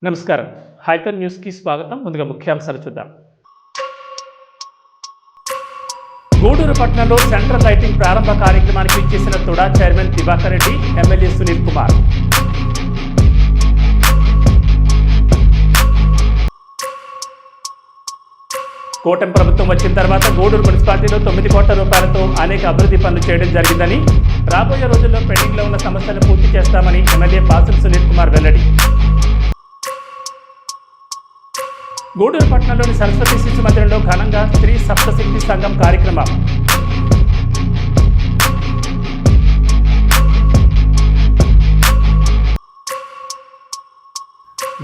నమస్కారం. హైపర్ న్యూస్కి స్వాగతం. ముందుగా ముఖ్యాంశాలు చూద్దాం. గూడూరు పట్టణంలో సెంట్రల్ లైటింగ్ ప్రారంభ కార్యక్రమానికి ఇచ్చేసిన తుడా చైర్మన్ దివాకర్ రెడ్డి, ఎమ్మెల్యే సునీల్ కుమార్. కూటమి ప్రభుత్వం వచ్చిన తర్వాత గూడూరు మున్సిపాలిటీలో 9 కోట్ల రూపాయలతో అనేక అభివృద్ధి పనులు చేయడం జరిగిందని, రాబోయే రోజుల్లో పెండింగ్లో ఉన్న సమస్యలు పూర్తి చేస్తామని ఎమ్మెల్యే పాసం సునీల్ కుమార్ వెల్లడి. గూడూరు పట్టణంలోని సరస్వతి శిశు మందిరంలో ఘనంగా స్త్రీ సప్తశక్తి సంఘం కార్యక్రమం.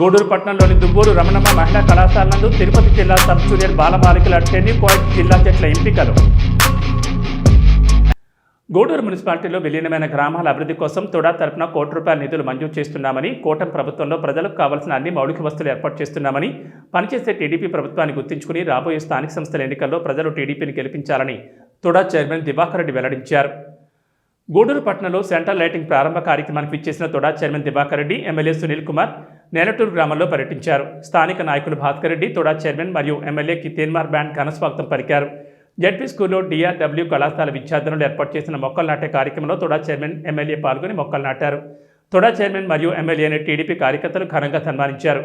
గూడూరు పట్టణంలోని దుబ్బూరు రమణమ్మ మహిళా కళాశాల నందు తిరుపతి జిల్లా సబ్ జూనియర్ బాలబాలికల టెన్నిస్ పాయింట్ జిల్లా జట్ల ఎంపికలు. గూడూరు మున్సిపాలిటీలో విలీనమైన గ్రామాల అభివృద్ధి కోసం తుడా తరపున ₹1 కోటి నిధులు మంజూరు చేస్తున్నామని, కూటమి ప్రభుత్వంలో ప్రజలకు కావాల్సిన అన్ని మౌలిక వస్తువులు ఏర్పాటు చేస్తున్నామని, పనిచేసే టీడీపీ ప్రభుత్వాన్ని గుర్తుంచుకుని రాబోయే స్థానిక సంస్థల ఎన్నికల్లో ప్రజలు టీడీపీని గెలిపించాలని తుడా చైర్మన్ దివాకర్ రెడ్డి వెల్లడించారు. గూడూరు పట్టణంలో సెంట్రల్ లైటింగ్ ప్రారంభ కార్యక్రమానికి ఇచ్చేసిన తుడా చైర్మన్ దివాకర్ రెడ్డి, ఎమ్మెల్యే సునీల్ కుమార్ నేలటూరు గ్రామంలో పర్యటించారు. స్థానిక నాయకులు భాస్కర్ రెడ్డి, తుడా చైర్మన్ మరియు ఎమ్మెల్యేకి తీన్మార్ బ్యాండ్ ఘనస్వాగతం పలికారు. జడ్పీ స్కూల్లో డిఆర్డబ్ల్యూ కళాశాల విద్యార్థులు ఏర్పాటు చేసిన మొక్కలు నాటే కార్యక్రమంలో తుడా చైర్మన్, ఎమ్మెల్యే పాల్గొని మొక్కలు నాటారు. తుడా చైర్మన్ మరియు ఎమ్మెల్యేని టీడీపీ కార్యకర్తలు ఘనంగా సన్మానించారు.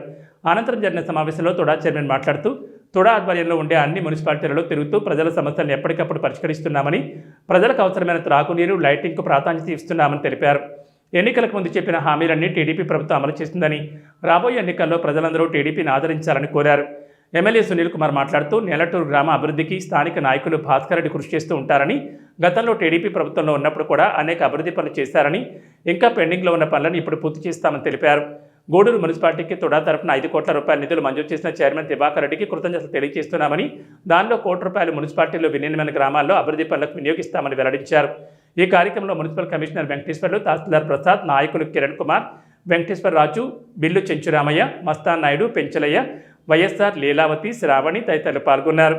అనంతరం జరిగిన సమావేశంలో తుడా చైర్మన్ మాట్లాడుతూ, తుడా ఆధ్వర్యంలో ఉండే అన్ని మున్సిపాలిటీలలో తిరుగుతూ ప్రజల సమస్యలను ఎప్పటికప్పుడు పరిష్కరిస్తున్నామని, ప్రజలకు అవసరమైన త్రాగునీరు, లైటింగ్కు ప్రాధాన్యత ఇస్తున్నామని తెలిపారు. ఎన్నికలకు ముందు చెప్పిన హామీలన్నీ టీడీపీ ప్రభుత్వం అమలు చేస్తుందని, రాబోయే ఎన్నికల్లో ప్రజలందరూ టీడీపీని ఆదరించాలని కోరారు. ఎమ్మెల్యే సునీల్ కుమార్ మాట్లాడుతూ, నేలటూరు గ్రామ అభివృద్ధికి స్థానిక నాయకులు భాస్కర్ రెడ్డి కృషి చేస్తూ ఉంటారని, గతంలో టీడీపీ ప్రభుత్వంలో ఉన్నప్పుడు కూడా అనేక అభివృద్ధి పనులు చేశారని, ఇంకా పెండింగ్లో ఉన్న పనులను ఇప్పుడు పూర్తి చేస్తామని తెలిపారు. గూడూరు మున్సిపాలిటీకి తుడా తరపున ₹5 కోట్ల నిధులు మంజూరు చేసిన చైర్మన్ దివాకర్ రెడ్డికి కృతజ్ఞతలు తెలియజేస్తున్నామని, దానిలో ₹1 కోటి మున్సిపాలిటీలో విలీనమైన గ్రామాల్లో అభివృద్ధి పనులకు వినియోగిస్తామని వెల్లడించారు. ఈ కార్యక్రమంలో మున్సిపల్ కమిషనర్ వెంకటేశ్వర్లు, తహసీల్దార్ ప్రసాద్, నాయకులు కిరణ్ కుమార్, వెంకటేశ్వర రాజు, బిల్లు చెంచురామయ్య, మస్తాన్ నాయుడు, పెంచలయ్య, వైఎస్ఆర్, లీలావతి, శ్రావణి తదితరులు పాల్గొన్నారు.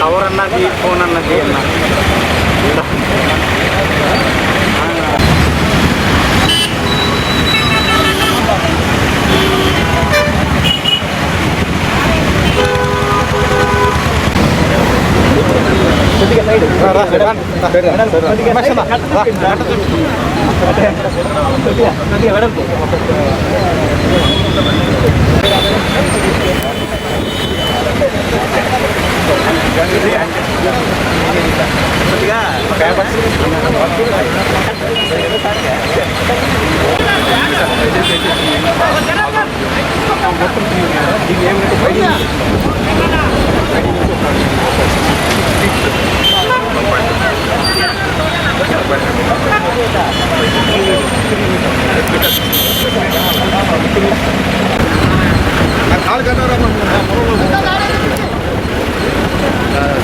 కవర్ అన్నది, ఫోన్ అన్నది అన్న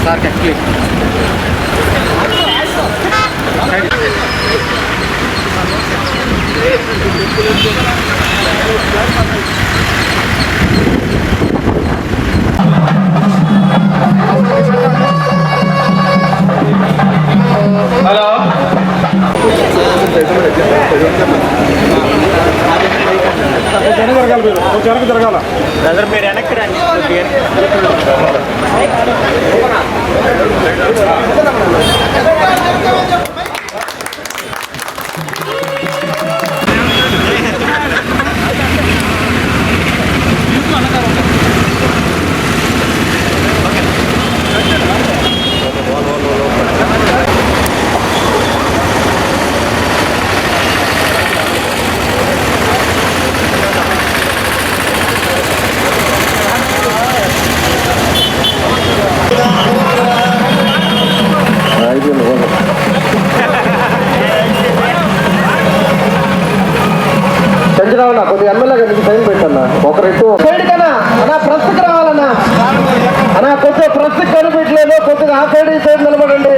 సార్ యాక్చువల్లీ హలో జరగాల బ్రదర్ మీరు వెనక్కి రండి. రావన్నా కొద్దిగా ఎమ్మెల్యే గారికి సైన్ పెట్టన్నా ఒకరిట్టు సైడ్ కన్నా అన్నా ప్రెస్కి రావాలన్నా అన్నా కొద్దిగా ప్రెస్కి కనిపించలేదు కొద్దిగా ఆ సైడ్ ఈ సైడ్ నిలబడండి.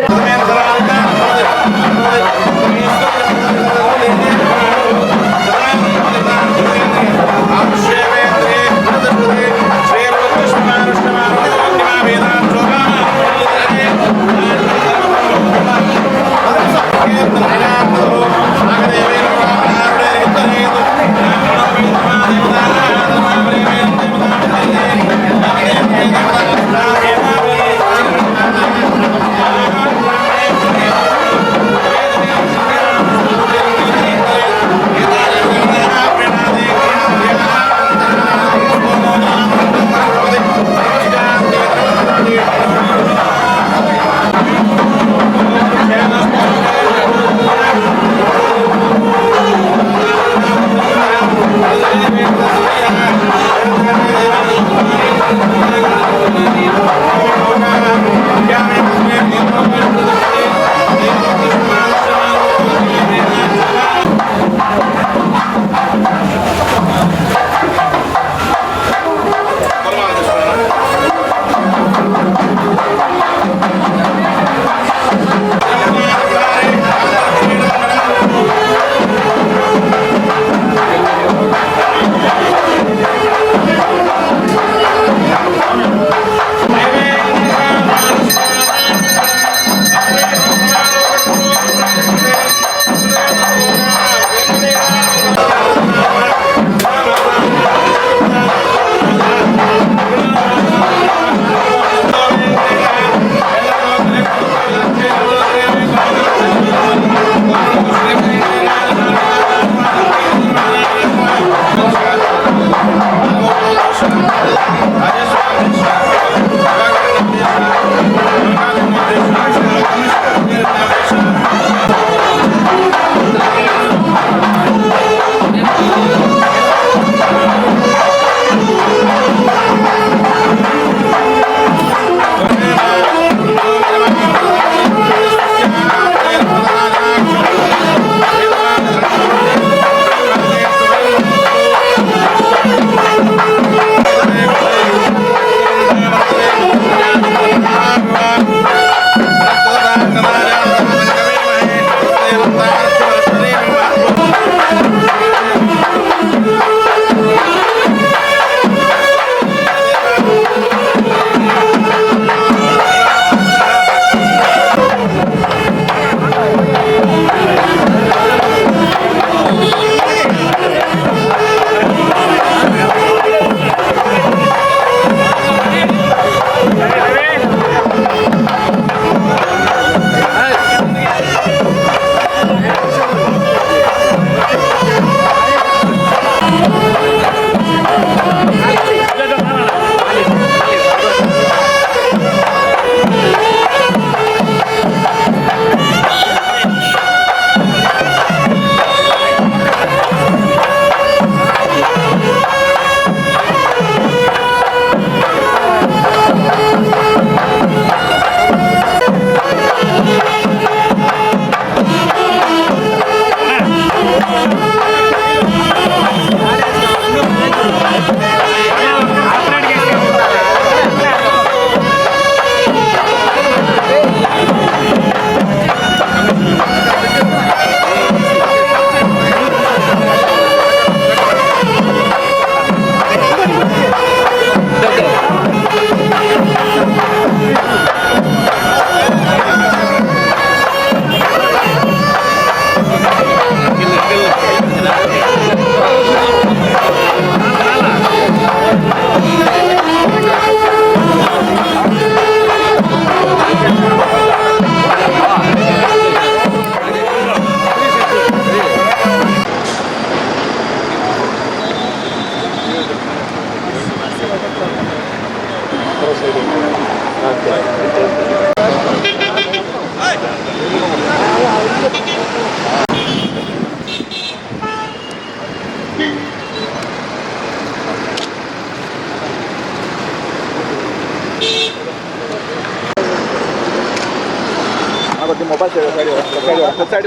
Mobile side side side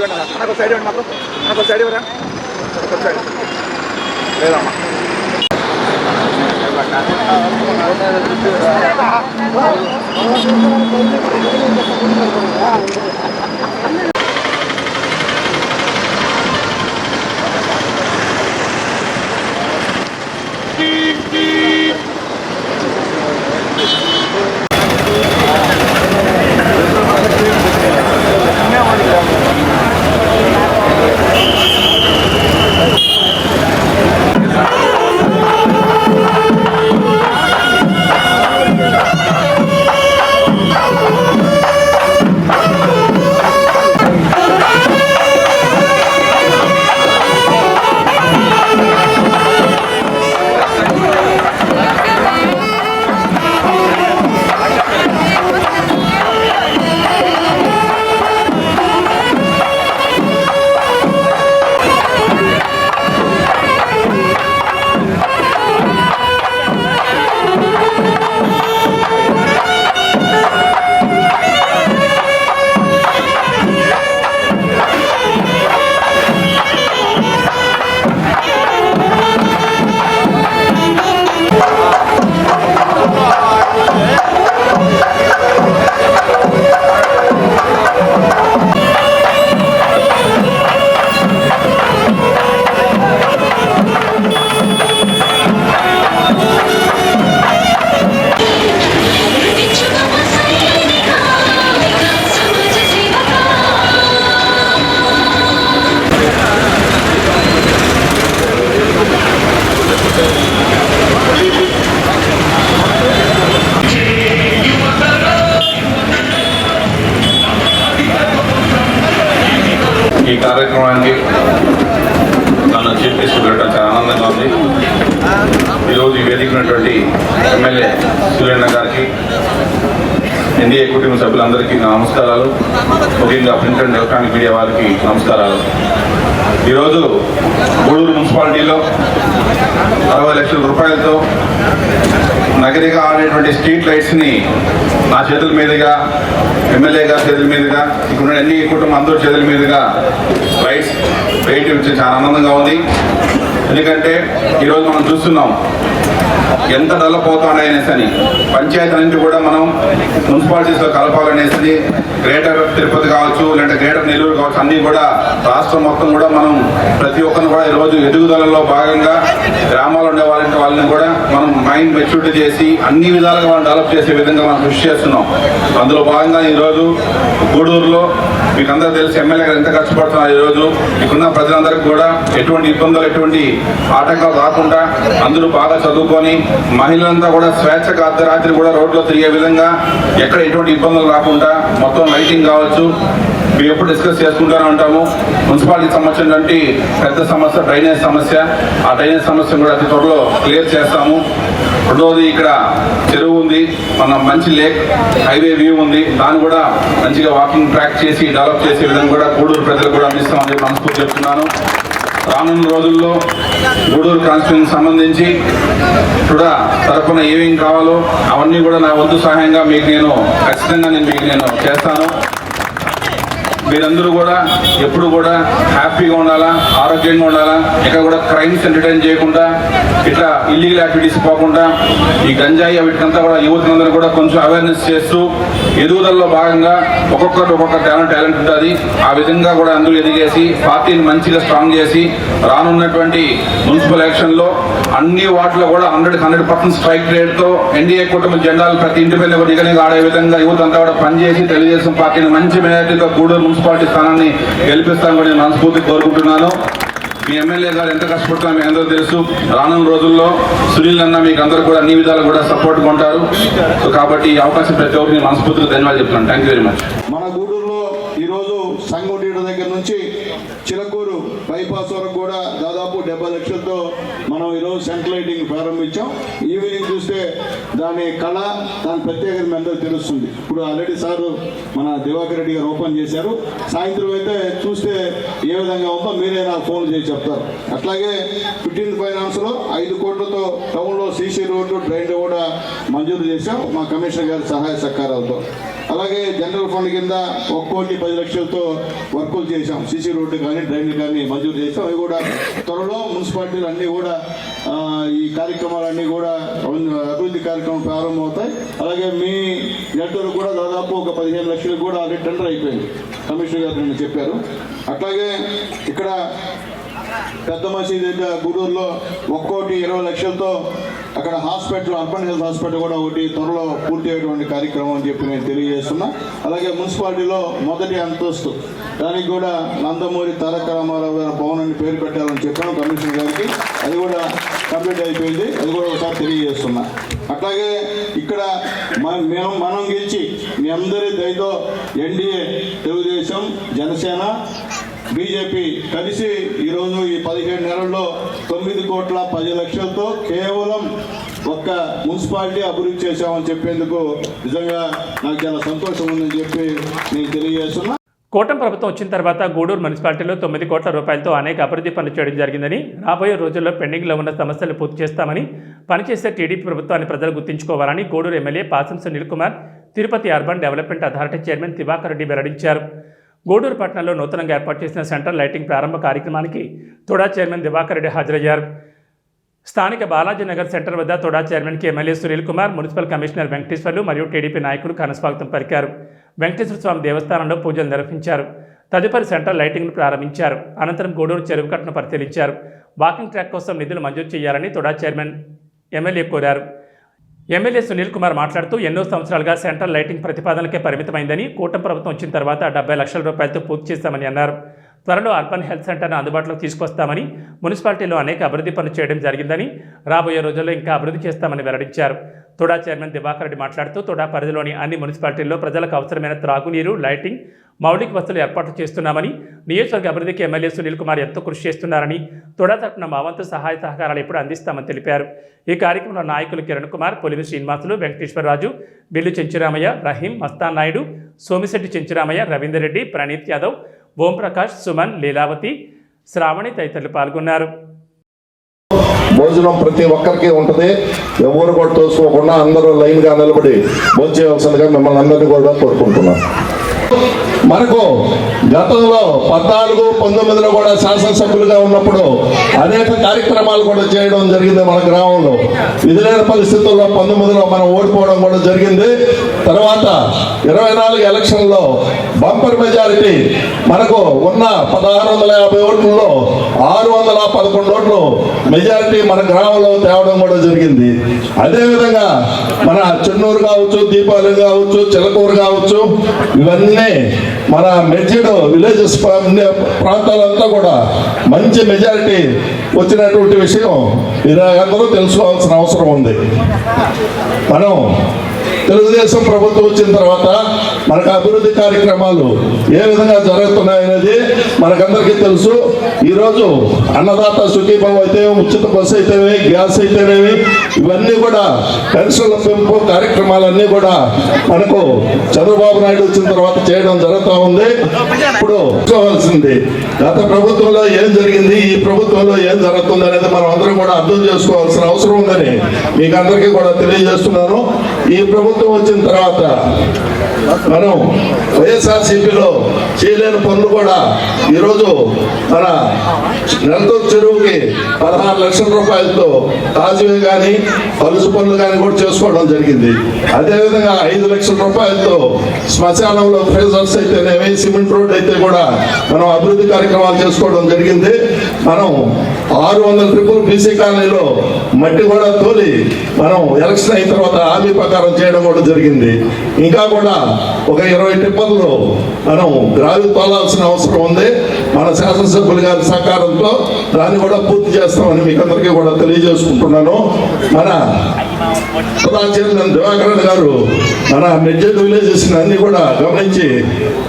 side side లేదమ్మా. ఈ కార్యక్రమానికి నన్ను చీఫ్ గెస్ట్ పెట్టడం చాలా ఆనందంగా ఉంది. ఈరోజు ఈ వేదిక ఉన్నటువంటి ఎమ్మెల్యే సూర్యన్న గారికి, ఎన్డీఏ కుటుంబ సభ్యులందరికీ నా నమస్కారాలు. ముఖ్యంగా ప్రింట్ అండ్ ఎలక్ట్రానిక్ మీడియా వారికి నమస్కారాలు. ఈరోజు గూడూరు మున్సిపాలిటీలో 60 లక్షల రూపాయలతో నగరిగా ఆడేటువంటి స్ట్రీట్ లైట్స్ని నా చేతుల మీదుగా, ఎమ్మెల్యే గారి చేతుల మీదుగా, ఇక్కడ ఎన్డీఏ కుటుంబం అందరి చేతుల మీదుగా లైట్స్ వేయటం చాలా ఆనందంగా ఉంది. ఎందుకంటే ఈరోజు మనం చూస్తున్నాం ఎంత డెవలప్ అవుతాడనేసి అని. పంచాయతీ నుంచి కూడా మనం మున్సిపాలిటీస్లో కలపాలనేసి గ్రేటర్ తిరుపతి కావచ్చు, లేదంటే గ్రేటర్ నెల్లూరు కావచ్చు, అన్నీ కూడా రాష్ట్రం మొత్తం కూడా మనం ప్రతి ఒక్కరిని కూడా ఈరోజు ఎదుగుదలలో భాగంగా గ్రామాల్లో ఉండే వాళ్ళని కూడా మనం మైండ్ మెచ్యూరిటీ చేసి అన్ని విధాలుగా మనం డెవలప్ చేసే విధంగా మనం కృషి చేస్తున్నాం. అందులో భాగంగా ఈరోజు గూడూరులో మీకు అందరూ తెలిసి ఎమ్మెల్యే గారు ఎంత కష్టపడుతున్నారు. ఈరోజు ఇక్కడున్న ప్రజలందరికీ కూడా ఎటువంటి ఇబ్బందులు, ఎటువంటి ఆటంకాలు రాకుండా అందరూ బాగా చదువుకొని మహిళలంతా కూడా స్వేచ్ఛగా అర్ధరాత్రి కూడా రోడ్లో తిరిగే విధంగా ఎక్కడ ఎటువంటి ఇబ్బందులు రాకుండా మొత్తం లైటింగ్ కావచ్చు, మేము ఎప్పుడు డిస్కస్ చేసుకుంటూనే ఉంటాము. మున్సిపాలిటీకి సంబంధించినటువంటి పెద్ద సమస్య డ్రైనేజ్ సమస్య. ఆ డ్రైనేజ్ సమస్యను కూడా అతి త్వరలో క్లియర్ చేస్తాము. రెండవది ఇక్కడ చెరువు ఉంది, మన మంచి లేక్ హైవే వ్యూ ఉంది, దాన్ని కూడా మంచిగా వాకింగ్ ట్రాక్ చేసి డెవలప్ చేసే విధంగా కూడా గూడూరు ప్రజలకు కూడా అందిస్తామని చెప్పి మనస్ఫూర్తి చెప్తున్నాను. రానున్న రోజుల్లో గూడూరు కాన్స్టిట్యూన్సీకి సంబంధించి కూడా తరఫున ఏమేం కావాలో అవన్నీ కూడా నా వంతు సహాయంగా మీకు ఖచ్చితంగా నేను చేస్తాను. మీరందరూ కూడా ఎప్పుడు కూడా హ్యాపీగా ఉండాలా, ఆరోగ్యంగా ఉండాలా, ఇక్కడ కూడా క్రైమ్స్ ఎంటర్టైన్ చేయకుండా, ఇట్లా ఇల్లీగల్ యాక్టివిటీస్ పోకుండా, ఈ గంజాయి వీటికంతా కూడా యువతులందరూ కూడా కొంచెం అవేర్నెస్ చేస్తూ ఎదుగుదలలో భాగంగా ఒక్కొక్కరు ఒక్కొక్క టాలెంట్ ఉంటుంది. ఆ విధంగా కూడా అందులో ఎదిగేసి పార్టీని మంచిగా స్ట్రాంగ్ చేసి రానున్నటువంటి మున్సిపల్ ఎలక్షన్లో అన్ని వాటిలో కూడా 100% స్ట్రైక్ రేట్తో ఎన్డీఏ కుటుంబ జెండాలు ప్రతి ఇంటి మీద దిగనిగా ఆడే విధంగా యువత అంతా కూడా పనిచేసి తెలుగుదేశం పార్టీని మంచి మెజార్టీతో గూడూరు మున్సిపాలిటీ స్థానాన్ని గెలిపిస్తామని నేను మనస్ఫూర్తి కోరుకుంటున్నాను. మీ ఎమ్మెల్యే గారు ఎంత కష్టపడుతున్నా మీకు అందరూ తెలుసు. రానున్న రోజుల్లో సునీల్ అన్న మీకు అందరూ కూడా అన్ని విధాలు కూడా సపోర్ట్గా ఉంటారు. సో కాబట్టి ఈ అవకాశం ప్రతి ఒక్కరికి మనస్ఫూర్తిగా ధన్యవాదాలు చెప్తున్నాను. Thank you very much. మన గూడూరులో ఈరోజు సంగోటీడు దగ్గర నుంచి చిలకూరు బైపాస్ వరకు కూడా దాదాపు 70 లక్షలతో మనం ఈరోజు సెంట్రల్ లైటింగ్ ప్రారంభించాం. ఈవినింగ్ చూస్తే దాని కళ, దాని ప్రత్యేకత మీ అందరూ తెలుస్తుంది. ఇప్పుడు ఆల్రెడీ సార్ మన దివాకర్ రెడ్డి గారు ఓపెన్ చేశారు. సాయంత్రం అయితే చూస్తే ఏ విధంగా ఉందో మీరే నాకు ఫోన్ చేసి చెప్తారు. అట్లాగే 15th ఫైనాన్స్లో 5 కోట్లతో టౌన్లో సీసీ రోడ్డు, డ్రైన్ కూడా మంజూరు చేశాం మా కమిషనర్ గారి సహాయ సహకారాలతో. అలాగే జనరల్ ఫండ్ కింద 1,10,00,000తో వర్కులు చేశాం. సీసీ రోడ్డు కానీ డ్రైన్లు కానీ మంజూరు చేసాం. అవి కూడా త్వరలో మున్సిపాలిటీలు అన్నీ కూడా ఈ కార్యక్రమాలన్నీ కూడా అభివృద్ధి కార్యక్రమం ప్రారంభమవుతాయి. అలాగే మీ నెట్వర్క్ కూడా దాదాపు ఒక 15 లక్షలకు కూడా ఆల్రెడీ టెండర్ అయిపోయింది. కమిషనర్ గారు నిన్న చెప్పారు. అట్లాగే ఇక్కడ పెద్ద మసీద్ దగ్గర గూడూరులో 1,20,00,000తో అక్కడ హాస్పిటల్, అర్బన్ హెల్త్ హాస్పిటల్ కూడా ఒకటి త్వరలో పూర్తి అయ్యేటువంటి కార్యక్రమం అని చెప్పి నేను తెలియజేస్తున్నా. అలాగే మున్సిపాలిటీలో మొదటి అంతస్తు దానికి కూడా నందమూరి తారక రామారావు గారి భవనాన్ని పేరు పెట్టాలని చెప్పాను కమిషనర్ గారికి. అది కూడా కంప్లీట్ అయిపోయింది. అది కూడా ఒకసారి తెలియజేస్తున్నా. అట్లాగే ఇక్కడ మనం గెలిచి మీ అందరి దయతో ఎన్డీఏ, తెలుగుదేశం, జనసేన, బీజేపీ కలిసి ఈరోజు ఈ 17 నెలల్లో 9,10,00,000తో కేవలం ఒక్క మున్సిపాలిటీ అభివృద్ధి చేశామని చెప్పేందుకు నిజంగా నాకు చాలా సంతోషం ఉందని చెప్పి నేను తెలియజేస్తున్నా. కూటమి ప్రభుత్వం వచ్చిన తర్వాత గూడూరు మున్సిపాలిటీలో 9 కోట్ల రూపాయలతో అనేక అభివృద్ధి పనులు చేయడం జరిగిందని, రాబోయే రోజుల్లో పెండింగ్లో ఉన్న సమస్యలు పూర్తి చేస్తామని, పనిచేసే టీడీపీ ప్రభుత్వాన్ని ప్రజలు గుర్తుంచుకోవాలని Gudur MLA Pasam Sunil Kumar Tirupati urban development authority chairman Diwakar Reddy వెల్లడించారు. గూడూరు పట్టణంలో నూతనంగా ఏర్పాటు చేసిన సెంట్రల్ లైటింగ్ ప్రారంభ కార్యక్రమానికి తోడా చైర్మన్ దివాకర్ రెడ్డి హాజరయ్యారు. స్థానిక బాలాజీనగర్ సెంటర్ వద్ద తోడా చైర్మన్కి MLA Sunil Kumar, municipal commissioner Venkateswarlu మరియు టీడీపీ నాయకులు ఘనస్వాగతం పలికారు. వెంకటేశ్వర స్వామి దేవస్థానంలో పూజలు నిర్వహించారు. తదుపరి సెంట్రల్ లైటింగ్ను ప్రారంభించారు. అనంతరం గూడూరు చెరువు కట్టును పరిశీలించారు. వాకింగ్ ట్రాక్ కోసం నిధులు మంజూరు చేయాలని తోడా చైర్మన్ ఎమ్మెల్యే కోరారు. ఎమ్మెల్యే సునీల్ కుమార్ మాట్లాడుతూ ఎన్నో సంవత్సరాలుగా సెంట్రల్ లైటింగ్ ప్రతిపాదనలకే పరిమితమైందని, కూటమి ప్రభుత్వం వచ్చిన తర్వాత 70 లక్షల రూపాయలతో పూర్తి చేస్తామని అన్నారు. త్వరలో అర్బన్ హెల్త్ సెంటర్ను అందుబాటులోకి తీసుకొస్తామని, మున్సిపాలిటీలో అనేక అభివృద్ధి పనులు చేయడం జరిగిందని, రాబోయే రోజుల్లో ఇంకా అభివృద్ధి చేస్తామని వెల్లడించారు. తోడా చైర్మన్ దివాకర్ రెడ్డి మాట్లాడుతూ తోడా పరిధిలోని అన్ని మున్సిపాలిటీల్లో ప్రజలకు అవసరమైన త్రాగునీరు, లైటింగ్, మౌలిక వసతులు ఏర్పాటు చేస్తున్నామని, నియోజకవర్గ అభివృద్ధికి ఎమ్మెల్యే సునీల్ కుమార్ ఎంతో కృషి చేస్తున్నారని, తోడా తరఫున మా వంతు సహాయ సహకారాలు ఎప్పుడు అందిస్తామని తెలిపారు. ఈ కార్యక్రమంలో నాయకులు కిరణ్ కుమార్, పొలిమి శ్రీనివాసులు, వెంకటేశ్వరరాజు, బిల్లు చెంచురామయ్య, రహీం, మస్తాన్ నాయుడు, సోమిశెట్టి చెంచురామయ్య, రవీందర్ రెడ్డి, ప్రణీత్ యాదవ్, ఓంప్రకాష్, సుమన్, లీలావతి, శ్రావణి తదితరులు పాల్గొన్నారు. భోజనం ప్రతి ఒక్కరికి ఉంటుంది. ఎవరు కూడా తోసుకోకుండా అందరూ లైన్గా నిలబడి భోంచేయవలసిందిగా మిమ్మల్ని అందరినీ కూడా కోరుకుంటున్నాను. మనకు గతంలో 14, 19లో కూడా శాసనసభ్యులుగా ఉన్నప్పుడు అనేక కార్యక్రమాలు కూడా చేయడం జరిగింది మన గ్రామంలో. విధులైన పరిస్థితుల్లో 19లో మనం ఓడిపోవడం కూడా జరిగింది. తర్వాత 24 ఎలక్షన్లో బంపర్ మెజారిటీ మనకు ఉన్న 1650 ఓట్లలో 611 ఓట్లు మెజారిటీ మన గ్రామంలో తేవడం కూడా జరిగింది. అదేవిధంగా మన చెన్నూరు కావచ్చు, దీపావళి కావచ్చు, చిలకూరు కావచ్చు, ఇవన్నీ మన మెర్జిడ్ విలేజెస్ ప్రాంతాలంతా కూడా మంచి మెజారిటీ వచ్చినటువంటి విషయం అందరూ తెలుసుకోవాల్సిన అవసరం ఉంది. మనం తెలుగుదేశం ప్రభుత్వం వచ్చిన తర్వాత మనకు అభివృద్ధి కార్యక్రమాలు ఏ విధంగా జరుగుతున్నాయనేది మనకందరికీ తెలుసు. ఈరోజు అన్నదాత సుఖీభావ అయితే, ఉచిత బస్సు అయితేనే, గ్యాస్ అయితేనేవి, ఇవన్నీ కూడా పెన్షన్ల పెంపు కార్యక్రమాలన్నీ కూడా మనకు చంద్రబాబు నాయుడు వచ్చిన తర్వాత చేయడం జరుగుతూ ఉంది. ఇప్పుడు చూసుకోవాల్సింది గత ప్రభుత్వంలో ఏం జరిగింది, ఈ ప్రభుత్వంలో ఏం జరుగుతుంది అనేది మనం అందరం కూడా అర్థం చేసుకోవాల్సిన అవసరం ఉందని మీకు అందరికీ కూడా తెలియజేస్తున్నాను. ఈ ప్రభుత్వం వచ్చిన తర్వాత మనం వైఎస్ఆర్సీపీలో చేయలేని పనులు కూడా ఈరోజు మన నెలతూరు చెరువుకి 16 లక్షల రూపాయలతో తాజువే కానీ పలుసు పనులు కానీ కూడా చేసుకోవడం జరిగింది. అదేవిధంగా 5 లక్షల రూపాయలతో శ్మశానంలో ఫ్రేజర్స్ అయితేనేమి, సిమెంట్ రోడ్ అయితే కూడా మనం అభివృద్ధి కార్యక్రమాలు చేసుకోవడం జరిగింది. మనం 600 ట్రిపుల్ బీసీ కాలనీలో మట్టి కూడా తోలి మనం ఎలక్షన్ అయిన తర్వాత హామీ ప్రకారం చేయడం కూడా జరిగింది. ఇంకా కూడా ఒక 20 టిప్పర్లు మనం గ్రావి తోలాల్సిన అవసరం ఉంది. మన శాసనసభ్యులు గారి సహకారంతో దాన్ని కూడా పూర్తి చేస్తామని మీకు అందరికీ కూడా తెలియజేసుకుంటున్నాను. మన చైర్మన్ దివాకర్ గారు మన మెడ్జెడ్ విలేజెస్ అన్ని కూడా గమనించి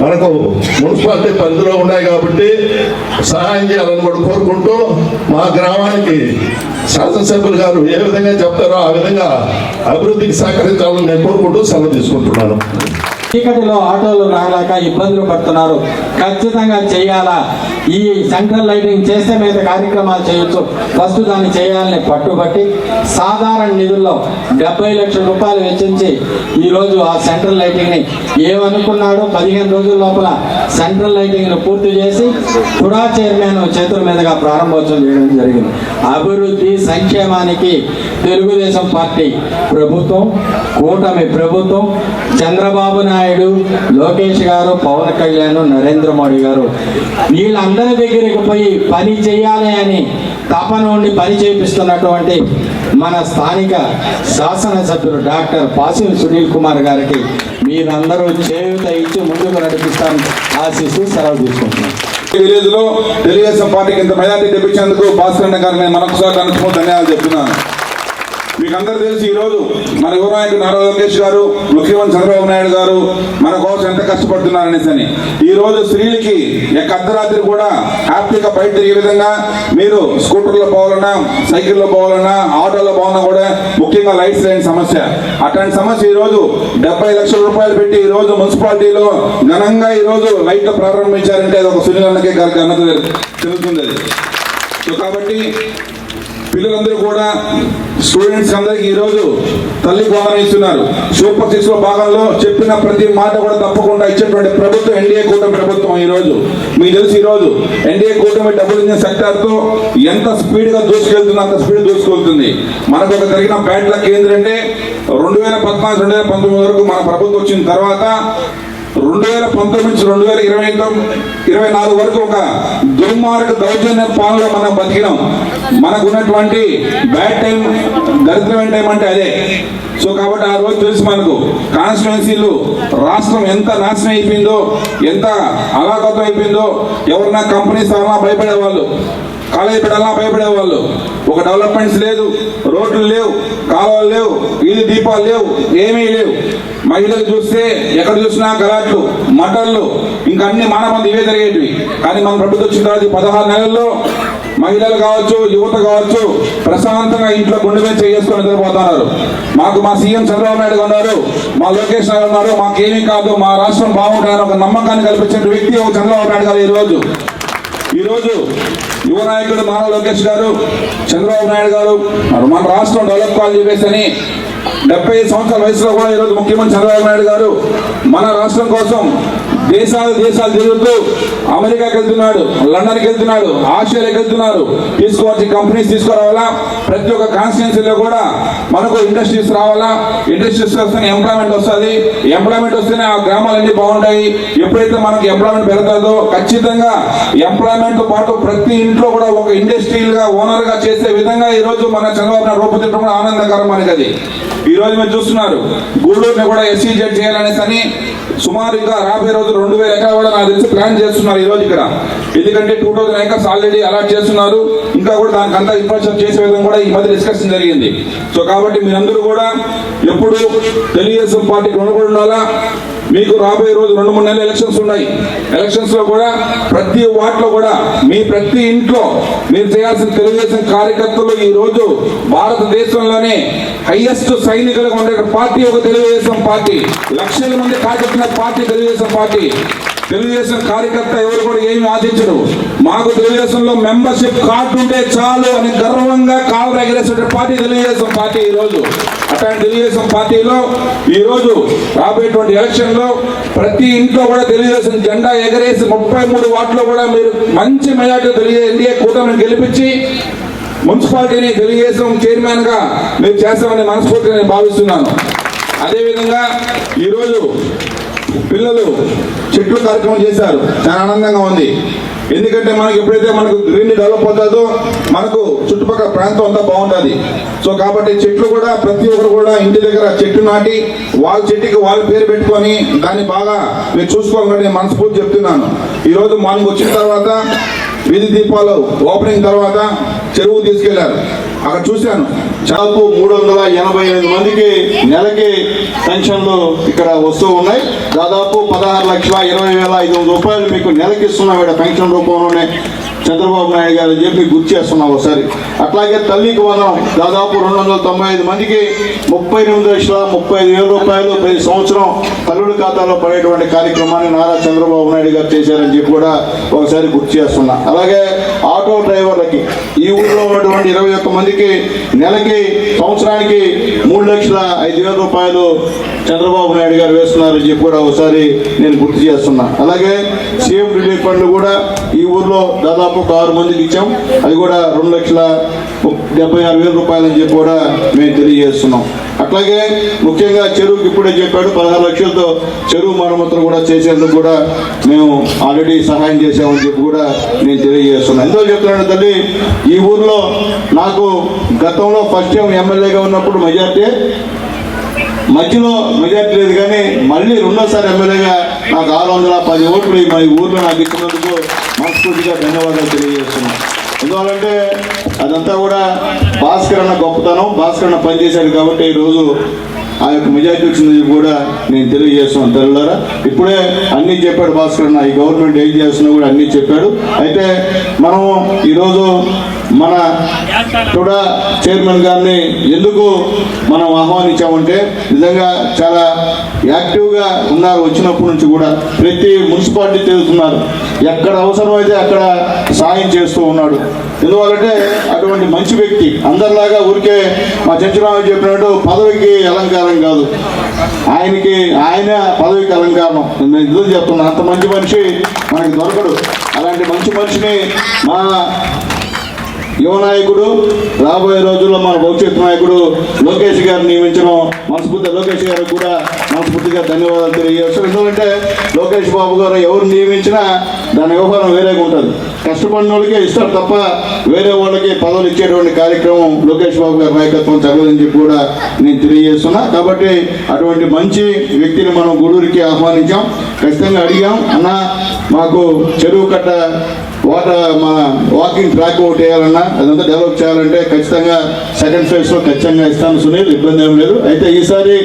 మనకు మున్సిపాలిటీ పరిధిలో ఉన్నాయి కాబట్టి సహాయం చేయాలని కూడా కోరుకుంటూ, మా గ్రామానికి శాసనసభ్యులు గారు ఏ విధంగా చెప్తారో ఆ విధంగా అభివృద్ధికి సహకరించాలని నేను కోరుకుంటూ సెలవు తీసుకుంటున్నాను. చీకటిలో ఆటోలు రాలేక ఇబ్బందులు పడుతున్నారు. ఖచ్చితంగా చేయాలా, ఈ సెంట్రల్ లైటింగ్ చేస్తే మీద కార్యక్రమాలు చేయొచ్చు, ఫస్ట్ దాన్ని చేయాలని పట్టుబట్టి సాధారణ నిధుల్లో 70 లక్షల రూపాయలు వెచ్చించి ఈరోజు ఆ సెంట్రల్ లైటింగ్ని ఏమనుకున్నాడు 15 రోజుల లోపల సెంట్రల్ లైటింగ్ను పూర్తి చేసి కూడా చైర్మన్ చేతుల మీదుగా ప్రారంభోత్సవం చేయడం జరిగింది. అభివృద్ధి సంక్షేమానికి తెలుగుదేశం పార్టీ ప్రభుత్వం, కూటమి ప్రభుత్వం, చంద్రబాబు నాయుడు, లోకేష్ గారు, పవన్ కళ్యాణ్, నరేంద్ర మోడీ గారు వీళ్ళందరి దగ్గరికి పోయి పని చేయాలి అని తపన ఉండి పని చేపిస్తున్నటువంటి మన స్థానిక శాసనసభ్యులు డాక్టర్ పాసిల్ సునీల్ కుమార్ గారికి మీరందరూ చేయూత ఇచ్చి ముందుకు నడిపిస్తారని ఆశిస్తూ సెలవు తీసుకుంటున్నాం. ఈ విలేజ్ లో తెలుగుదేశం పార్టీకి ఇంత మెజార్టీ తెప్పించేందుకు భాస్కర్ గారిని నేను మరొకసారి ధన్యవాదాలు చెప్తున్నాను. మీకు అందరూ తెలిసి ఈరోజు మన యువ నాయకుడు నారా లోకేష్ గారు, ముఖ్యమంత్రి చంద్రబాబు నాయుడు గారు మన కోసం ఎంత కష్టపడుతున్నారనేసి అని ఈ రోజు స్త్రీలకి అర్ధరాత్రి కూడా హ్యాపీగా బయట తిరిగే విధంగా మీరు స్కూటర్లో పోవాలన్నా, సైకిల్లో పోవాలన్నా, ఆటోలో పోవాలన్నా కూడా ముఖ్యంగా లైట్స్ లేని సమస్య. అట్లాంటి సమస్య ఈ రోజు 70 లక్షల రూపాయలు పెట్టి ఈ రోజు మున్సిపాలిటీలో ఘనంగా ఈ రోజు లైట్లు ప్రారంభించారంటే అది ఒక సునీలన్నకే ఘనత తెలుస్తుంది. సో కాబట్టి పిల్లలందరూ కూడా స్టూడెంట్స్ అందరికీ ఈరోజు తల్లి గౌరవం ఇస్తున్నారు. సూపర్ 6 లో భాగంలో చెప్పిన ప్రతి మాట కూడా తప్పకుండా ఇచ్చేటువంటి ప్రభుత్వం ఎన్డీఏ కూటమి ప్రభుత్వం. ఈరోజు మీకు తెలిసి ఈరోజు ఎన్డీఏ కూటమి డబుల్ ఇంజిన్ సెక్టార్తో ఎంత స్పీడ్గా దూసుకెళ్తుందో అంత స్పీడ్ దూసుకెళ్తుంది. మనకు ఒక జరిగిన బ్యాడ్ లక్ ఏంటంటే 2014-2019 వరకు మన ప్రభుత్వం వచ్చిన తర్వాత 2019 నుంచి 2024 వరకు ఒక దుర్మార్గ దౌర్జన్య పాలనలో మనం బతికినాం. మనకు ఉన్నటువంటి బ్యాడ్ టైం, దరిద్రమైన టైం అంటే అదే. సో కాబట్టి ఆ రోజు తెలుసు మనకు కాన్స్టిట్యుయెన్సీలు రాష్ట్రం ఎంత నాశనం అయిపోయిందో, ఎంత అలాగతం అయిపోయిందో. ఎవరన్నా కంపెనీస్ అలా భయపడేవాళ్ళు, కాలేజీ పెట్టాలన్నా భయపడేవాళ్ళు. ఒక డెవలప్మెంట్స్ లేదు, రోడ్లు లేవు, కాలువలు లేవు, వీధి దీపాలు లేవు, ఏమీ లేవు. మహిళలు చూస్తే ఎక్కడ చూసినా గలాట్లు, మటర్లు, ఇంకా అన్ని మానవంతి ఇవే జరిగేటివి. కానీ మన ప్రభుత్వం వచ్చిన తర్వాత 16 నెలల్లో మహిళలు కావచ్చు, యువత కావచ్చు, ప్రశాంతంగా ఇంట్లో గుండె మీద చేసుకొని నిద్రపోతున్నారు. మాకు మా సీఎం చంద్రబాబు నాయుడు ఉన్నారు, మా లోకేష్ నాయుడు ఉన్నారు, మాకేమీ కాదు, మా రాష్ట్రం బాగుంటుందని ఒక నమ్మకాన్ని కల్పించిన వ్యక్తి ఒక చంద్రబాబు నాయుడు గారు. ఈరోజు యువ నాయకుడు నారా లోకేష్ గారు, చంద్రబాబు నాయుడు గారు మన రాష్ట్రం డెవలప్ కావాలి చెప్పేసి 75 సంవత్సరాల వయసులో కూడా ఈరోజు ముఖ్యమంత్రి చంద్రబాబు నాయుడు గారు మన రాష్ట్రం కోసం దేశాలు తిరుగుతూ అమెరికాకి వెళ్తున్నాడు, లండన్కి వెళ్తున్నాడు, ఆస్ట్రేలియాకి వెళ్తున్నారు. తీసుకువచ్చి కంపెనీస్ తీసుకురావాలా, ప్రతి ఒక్క కాన్స్టిట్యున్సీలో కూడా మనకు ఇండస్ట్రీస్ రావాలా, ఇండస్ట్రీస్ వస్తేనే ఎంప్లాయ్మెంట్ వస్తుంది, ఎంప్లాయ్మెంట్ వస్తేనే ఆ గ్రామాలన్నీ బాగుంటాయి. ఎప్పుడైతే మనకి ఎంప్లాయ్మెంట్ పెరుగుతుందో ఖచ్చితంగా ఎంప్లాయ్మెంట్తో పాటు ప్రతి ఇంట్లో కూడా ఒక ఇండస్ట్రియల్గా ఓనర్గా చేసే విధంగా ఈరోజు మన చంద్రబాబు నాయుడు రూపుదిద్దడం కూడా ఆనందకరం మనకి. అది ఈరోజు మీరు చూస్తున్నారు, గూడూరుని కూడా SEZ చేయాలనేసి అని సుమారుగా రాబోయే రోజు 2000 ఎకరాలు కూడా నాకు తెలిసి ప్లాన్ చేస్తున్నారు ఈరోజు ఇక్కడ. ఎందుకంటే 2000 ఎకర్స్ ఆల్రెడీ అలాట్ చేస్తున్నారు, ఇంకా కూడా దానికి అంతా ఇన్ఫ్రాస్ట్రక్చర్ చేసే విధంగా కూడా ఈ మధ్య డిస్కషన్ జరిగింది. సో కాబట్టి మీరందరూ కూడా ఎప్పుడు తెలుగుదేశం పార్టీకి రుణపడి ఉండాలా. మీకు రాబోయే రోజు 2-3 నెలలు ఎలక్షన్స్ ఉన్నాయి. ఎలక్షన్స్ లో కూడా ప్రతి వార్డులో కూడా మీ ప్రతి ఇంట్లో మీరు చేయాల్సిన తెలుగుదేశం కార్యకర్తలు ఈ రోజు భారతదేశంలోనే హైయెస్ట్ సైనికులుగా ఉండే పార్టీ ఒక తెలుగుదేశం పార్టీ. లక్షల మంది కార్యకర్తల పార్టీ తెలుగుదేశం పార్టీ. తెలుగుదేశం కార్యకర్త ఎవరు కూడా ఏమి ఆశించరు. మాకు తెలుగుదేశంలో మెంబర్షిప్ కార్డు ఉంటే చాలు అని గర్వంగా కాలు ఎగరేసే పార్టీ తెలుగుదేశం పార్టీ. ఈరోజు అట్లాంటి తెలుగుదేశం పార్టీలో ఈరోజు రాబోయేటువంటి ఎలక్షన్ లో ప్రతి ఇంట్లో కూడా తెలుగుదేశం జెండా ఎగరేసి 33 వార్డులో కూడా మీరు మంచి మెజార్టీ ఎన్డీఏ కూటమిని గెలిపించి మున్సిపాలిటీని తెలుగుదేశం చైర్మన్ గా మీరు చేస్తామని మనస్ఫూర్తిగా నేను భావిస్తున్నాను. అదేవిధంగా ఈరోజు పిల్లలు చెట్లు కార్యక్రమం చేశారు, చాలా ఆనందంగా ఉంది. ఎందుకంటే మనకి ఎప్పుడైతే మనకు గ్రీన్ డెవలప్ అవుతుందో మనకు చుట్టుపక్కల ప్రాంతం అంతా బాగుంటుంది. సో కాబట్టి చెట్లు కూడా ప్రతి ఒక్కరు కూడా ఇంటి దగ్గర చెట్టు నాటి వాళ్ళ చెట్టుకి వాళ్ళ పేరు పెట్టుకొని దాన్ని బాగా మీరు చూసుకోవాలని నేను మనస్ఫూర్తి చెప్తున్నాను. ఈరోజు మార్నింగ్ వచ్చిన తర్వాత వీధి దీపాలు ఓపెనింగ్ తర్వాత చెరువు తీసుకెళ్లారు. అక్కడ చూశాను దాదాపు 388 మందికి నెలకి పెన్షన్లు ఇక్కడ వస్తూ ఉన్నాయి. దాదాపు 16,20,500 రూపాయలు మీకు నెలకి ఇస్తున్నాం ఇక్కడ పెన్షన్ రూపంలోనే చంద్రబాబు నాయుడు గారు చెప్పి గుర్తు చేస్తున్నాం ఒకసారి. అట్లాగే తల్లికి వందనం దాదాపు 295 మందికి 38,35,000 రూపాయలు ప్రతి సంవత్సరం తల్లుల ఖాతాలో పడేటువంటి కార్యక్రమాన్ని నారా చంద్రబాబు నాయుడు గారు చేశారని చెప్పి కూడా ఒకసారి గుర్తు చేస్తున్నా. అలాగే ఆటో డ్రైవర్లకి ఈ ఊళ్ళో ఉన్నటువంటి 21 మందికి నెలకి సంవత్సరానికి 3,05,000 రూపాయలు చంద్రబాబు నాయుడు గారు వేస్తున్నారని చెప్పి కూడా ఒకసారి నేను గుర్తు చేస్తున్నా. అలాగే సీఎం రిలీఫ్ ఫండ్ కూడా ఈ ఊర్లో దాదాపు 6 మందికి ఇచ్చాం. అది కూడా 2,76,000 రూపాయలు అని చెప్పి కూడా మేము తెలియజేస్తున్నాం. అట్లాగే ముఖ్యంగా చెరువుకి ఇప్పుడే చెప్పాడు 16 లక్షలతో చెరువు మరమ్మతులు కూడా చేసేందుకు కూడా మేము ఆల్రెడీ సహాయం చేసామని చెప్పి కూడా నేను తెలియజేస్తున్నాను. ఎందుకు చెప్తున్నాను తల్లి, ఈ ఊర్లో నాకు గతంలో ఫస్ట్ టైం ఎమ్మెల్యేగా ఉన్నప్పుడు మెజార్టీ మధ్యలో మెజార్టీ లేదు, కానీ మళ్ళీ రెండోసారి ఎమ్మెల్యేగా నాకు 610 ఓట్లు ఈ ఊర్లో నాకు ఇచ్చినందుకు మనస్ఫూర్తిగా ధన్యవాదాలు తెలియజేస్తున్నాను. ఎందువల్లంటే అదంతా కూడా భాస్కర్ అన్న గొప్పతనం, భాస్కర్ అన్న పనిచేశాడు కాబట్టి ఈరోజు ఆ యొక్క మెజార్టీ వచ్చిందని కూడా నేను తెలియజేస్తున్నాను. తల్లులారా, ఇప్పుడే అన్నీ చెప్పాడు భాస్కర్ అన్న, ఈ గవర్నమెంట్ ఏం చేస్తున్నా కూడా అన్నీ చెప్పాడు. అయితే మనం ఈరోజు మన టుడా చైర్మన్ గారిని ఎందుకు మనం ఆహ్వానించామంటే నిజంగా చాలా యాక్టివ్గా ఉన్నారు. వచ్చినప్పటి నుంచి కూడా ప్రతి మున్సిపాలిటీ తిరుగుతున్నారు, ఎక్కడ అవసరమైతే అక్కడ సాయం చేస్తూ ఉన్నాడు. ఎందువల్లంటే అటువంటి మంచి వ్యక్తి, అందరిలాగా ఊరికే మా చంద్రబాబు చెప్పినట్టు పదవికి అలంకారం కాదు, ఆయన పదవికి అలంకారం. నేను ఎందుకు చెప్తున్నా, అంత మంచి మనిషి మనకి దొరకడు. అలాంటి మంచి మనిషిని మా యువ నాయకుడు, రాబోయే రోజుల్లో మన భవిష్యత్ నాయకుడు లోకేష్ గారు నియమించడం మనస్ఫూర్తిగా లోకేష్ గారికి కూడా మనస్ఫూర్తిగా ధన్యవాదాలు తెలియజేస్తాం. ఎందుకంటే లోకేష్ బాబు గారు ఎవరు నియమించినా దాని వ్యవహారం వేరేగా ఉంటుంది. కష్టపడిన వాళ్ళకే ఇస్తారు తప్ప వేరే వాళ్ళకి పదవులు ఇచ్చేటువంటి కార్యక్రమం లోకేష్ బాబు గారి నాయకత్వం జరగదని చెప్పి కూడా నేను తెలియజేస్తున్నా. కాబట్టి అటువంటి మంచి వ్యక్తిని మనం గూడూరుకి ఆహ్వానించాం. ఖచ్చితంగా అడిగాం, అన్న మాకు చెరువు కట్ట మన వాకింగ్ ట్రాక్ ఒకటి వేయాలన్నా, అదంతా డెవలప్ చేయాలంటే ఖచ్చితంగా సెకండ్ ఫేజ్లో ఖచ్చితంగా ఇస్తాను సునీల్, ఇబ్బంది ఏం లేదు. అయితే ఈసారి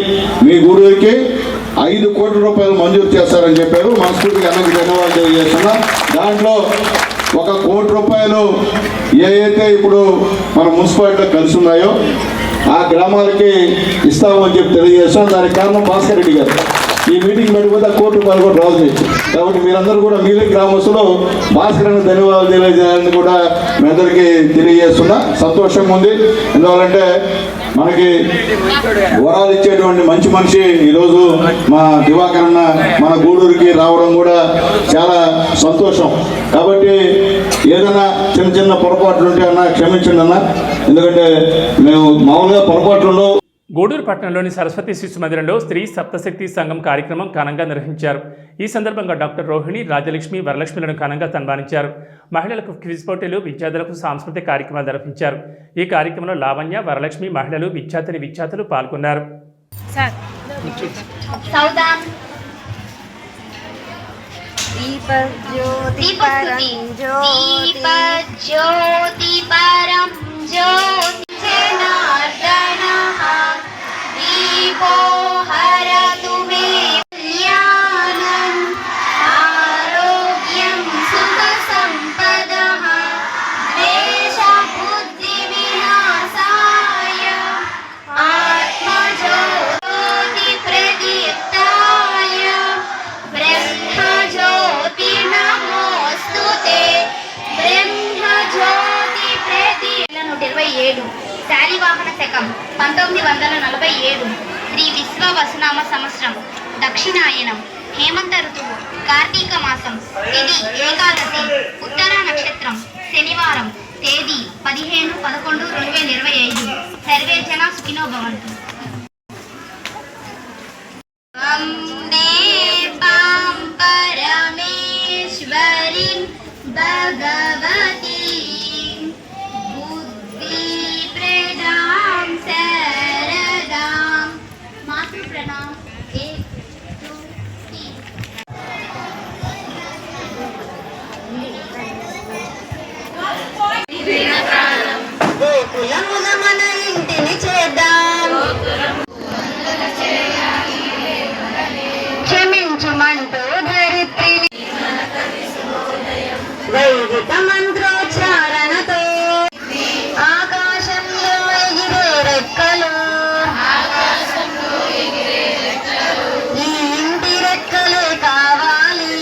మీ గూడూరుకి 5 కోట్ల రూపాయలు మంజూరు చేస్తారని చెప్పారు. మనస్ఫూర్తిగా అన్నకి ధన్యవాదాలు తెలియజేస్తున్నా. దాంట్లో 1 కోటి రూపాయలు ఏవైతే ఇప్పుడు మన మున్సిపాలిటీలో కలిసి ఉన్నాయో ఆ గ్రామాలకి ఇస్తామని చెప్పి తెలియజేస్తాం. దానికి కారణం భాస్కర్ రెడ్డి గారు. ఈ మీటింగ్ పెట్టిపోతే 1 కోటి రూపాయలు కూడా రాదు. కాబట్టి మీరందరూ కూడా మీరే గ్రామస్తులు భాస్కర్ని ధన్యవాదాలు తెలియజేయాలని కూడా మీ అందరికీ తెలియజేస్తున్నా. సంతోషంగా ఉంది. ఎందువల్లంటే మనకి వరాలు ఇచ్చేటువంటి మంచి మనిషి ఈరోజు మా దివాకర్ అన్న మన గూడూరుకి రావడం కూడా చాలా సంతోషం. కాబట్టి ఏదైనా చిన్న పొరపాట్లు ఉంటే అన్న క్షమించండి అన్న, ఎందుకంటే మేము మామూలుగా పొరపాట్లు గూడూరు పట్టణంలోని సరస్వతి శిశు మందిరంలో స్త్రీ సప్తశక్తి సంఘం కార్యక్రమం ఘనంగా నిర్వహించారు. ఈ సందర్భంగా డాక్టర్ రోహిణి, రాజలక్ష్మి, వరలక్ష్మిలను ఘనంగా సన్మానించారు. మహిళలకు క్విజ్ పోటీలు, విద్యార్థులకు సాంస్కృతిక కార్యక్రమాలు నిర్వహించారు. ఈ కార్యక్రమంలో లావణ్య, వరలక్ష్మి, మహిళలు, విద్యార్థులు పాల్గొన్నారు. శాలివాహన శకం 1947 శ్రీ విశ్వవసునామ సంవత్సరం దక్షిణాయనం హేమంత ఋతువు కార్తీక మాసం తిథి ఏకాదశి ఉత్తర నక్షత్రం శనివారం తేదీ 15/11/2025 సర్వే జనా సుఖినో భవంతు. వందే పాం పరమేశ్వరీం భగవతి Yamuna వైదిక మంత్రోచ్చారణతో ఆకాశంలో ఎగిరే రెక్కలు ఈ ఇంటి రెక్కలే కావాలి.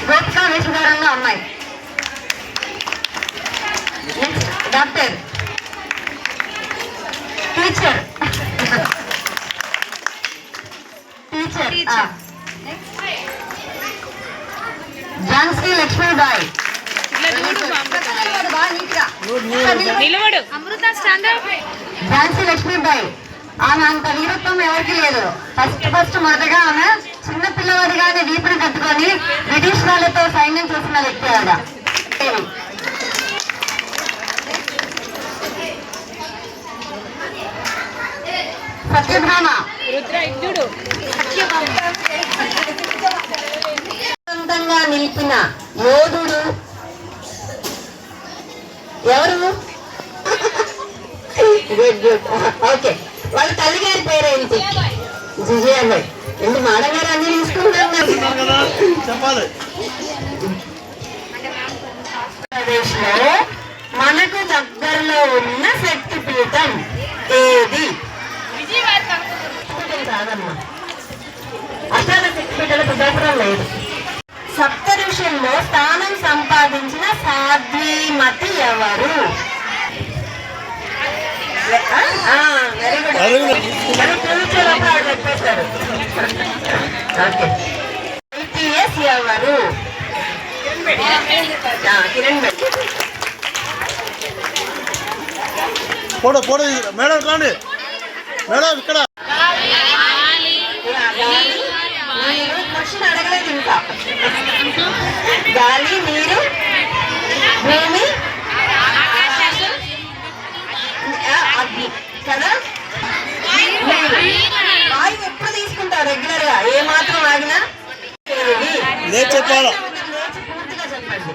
గోపికా వేషధారంగా అమ్మాయి. Doctor, teacher, Jhansi Lakshmibai. ఝాన్సీ లక్ష్మీబాయి ఆమె అంత వీరత్వం ఎవరికి లేదు. ఫస్ట్ మొదటగా ఆమె చిన్న పిల్లవాడిగానే వీపుని కట్టుకొని బ్రిటిష్ వాళ్ళతో సైన్యం చేసిన వ్యక్తి ఆవిడ. సత్యభామ సొంతంగా నిలిపిన యోధుడు ఎవరు? Good good, okay. వాళ్ళ తల్లిగారి పేరేంటి? జిజియాబాయ్. ఎందుకు మాడగారు అన్ని తీసుకుంటున్నారు? మనకు దగ్గరలో ఉన్న శక్తిపీఠం ఏది? కాదమ్మా, అసలు శక్తిపీఠాలకు దసరం లేదు. సప్త ఋషుల్లో స్థానం సంపాదించిన సాధ్వీమతి ఎవరు? Very good. చెప్పేశారు. ఓకే. ఐపీఎస్ ఎవరు? కిరణ్ బెడ్డి. ఫోటో మేడం కాండి మేడం ఇక్కడ. క్వశ్చన్ అడగలేదు ఇంకా. గాలి, నీరు, భూమి, అగ్ని కదా. వాయువు ఎప్పుడు తీసుకుంటావు రెగ్యులర్ గా? ఏ మాత్రం ఆగినా చెప్పాలా? పూర్తిగా చెప్పండి.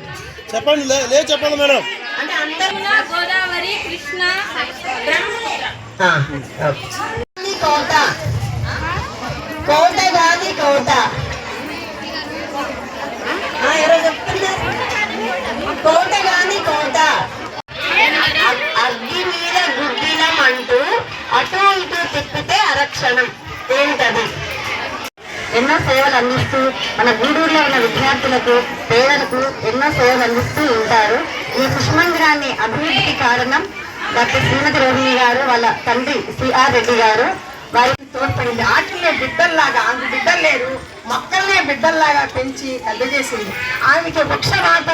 చెప్పండి చెప్పాలి మేడం. అంటే అందరూ గోదావరి, కృష్ణ, కోట, కోట గాది కోట. ఎవరో చెప్తున్నారు. కోట గాని కోట. అగ్గి మీద గుడ్డిలం అంటూ అటు ఇటు తిప్పితే అరక్షణం. ఏంటది? ఎన్నో సేవలు అందిస్తూ మన గూడూరులో ఉన్న విద్యార్థులకు పేదలకు ఎన్నో సేవలు అందిస్తూ ఉంటారు. ఈ శిశుమందిరాన్ని అభివృద్ధికి కారణం డాక్టర్ శ్రీమతి రోహిణి గారు, వాళ్ళ తండ్రి సిఆర్ రెడ్డి గారు వారికి తోడ్పడింది. ఆటలే బిడ్డల్లాగా, ఆమె బిడ్డలు లేరు, మొక్కల్నే బిడ్డల్లాగా పెంచి పెద్ద చేసింది. ఆమెకి వృక్షవాత